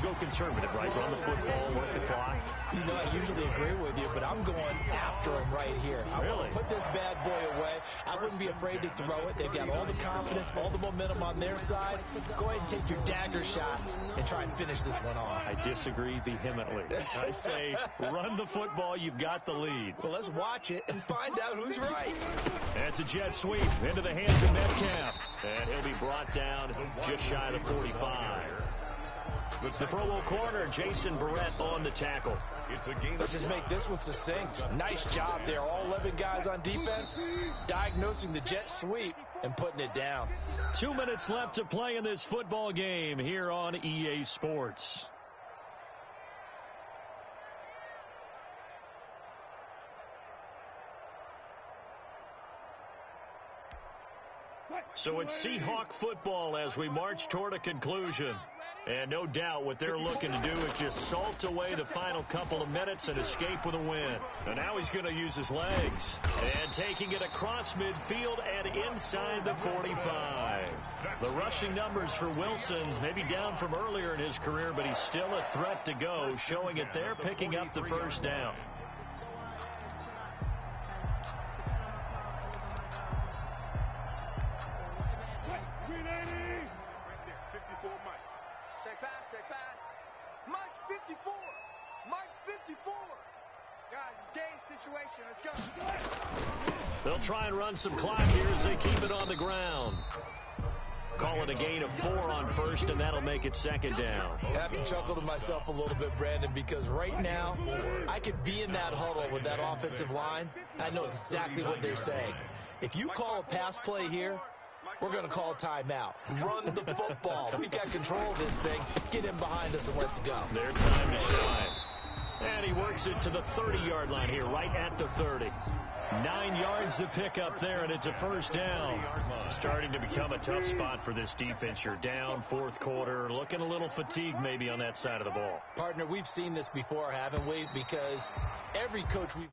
go conservative, right? Run the football, work the clock. You know, I usually agree with you, but I'm going after him right here. I want to put this bad boy away. I wouldn't be afraid to throw it. They've got all the confidence, all the momentum on their side. Go ahead and take your dagger shots and try and finish this one off. I disagree vehemently. I say run the football. You've got the lead. Well, let's watch it and find out who's right. That's a jet sweep into the hands of Metcalf. And he'll be brought down just shy of the 45. The Pro Bowl corner, Jason Barrett, on the tackle. It's a game. Let's just make this one succinct. Nice job there. All 11 guys on defense diagnosing the jet sweep and putting it down. 2 minutes left to play in this football game here on EA Sports. So it's Seahawk football as we march toward a conclusion. And no doubt what they're looking to do is just salt away the final couple of minutes and escape with a win. And now he's going to use his legs. And taking it across midfield and inside the 45. The rushing numbers for Wilson may be down from earlier in his career, but he's still a threat to go, showing it there, picking up the first down. Check pass. Mike's 54. Mike's 54. Guys, it's game situation. Let's go. They'll try and run some clock here as they keep it on the ground. Call it a gain of 4 on first, and that'll make it second down. I have to chuckle to myself a little bit, Brandon, because right now I could be in that huddle with that offensive line. I know exactly what they're saying. If you call a pass play here, we're going to call timeout. Run the football. We've got control of this thing. Get him behind us and let's go. Their time to shine. And he works it to the 30-yard line here, right at the 30. 9 yards to pick up there, and it's a first down. Starting to become a tough spot for this defense. You're down fourth quarter, looking a little fatigued maybe on that side of the ball. Partner, we've seen this before, haven't we? Because every coach we've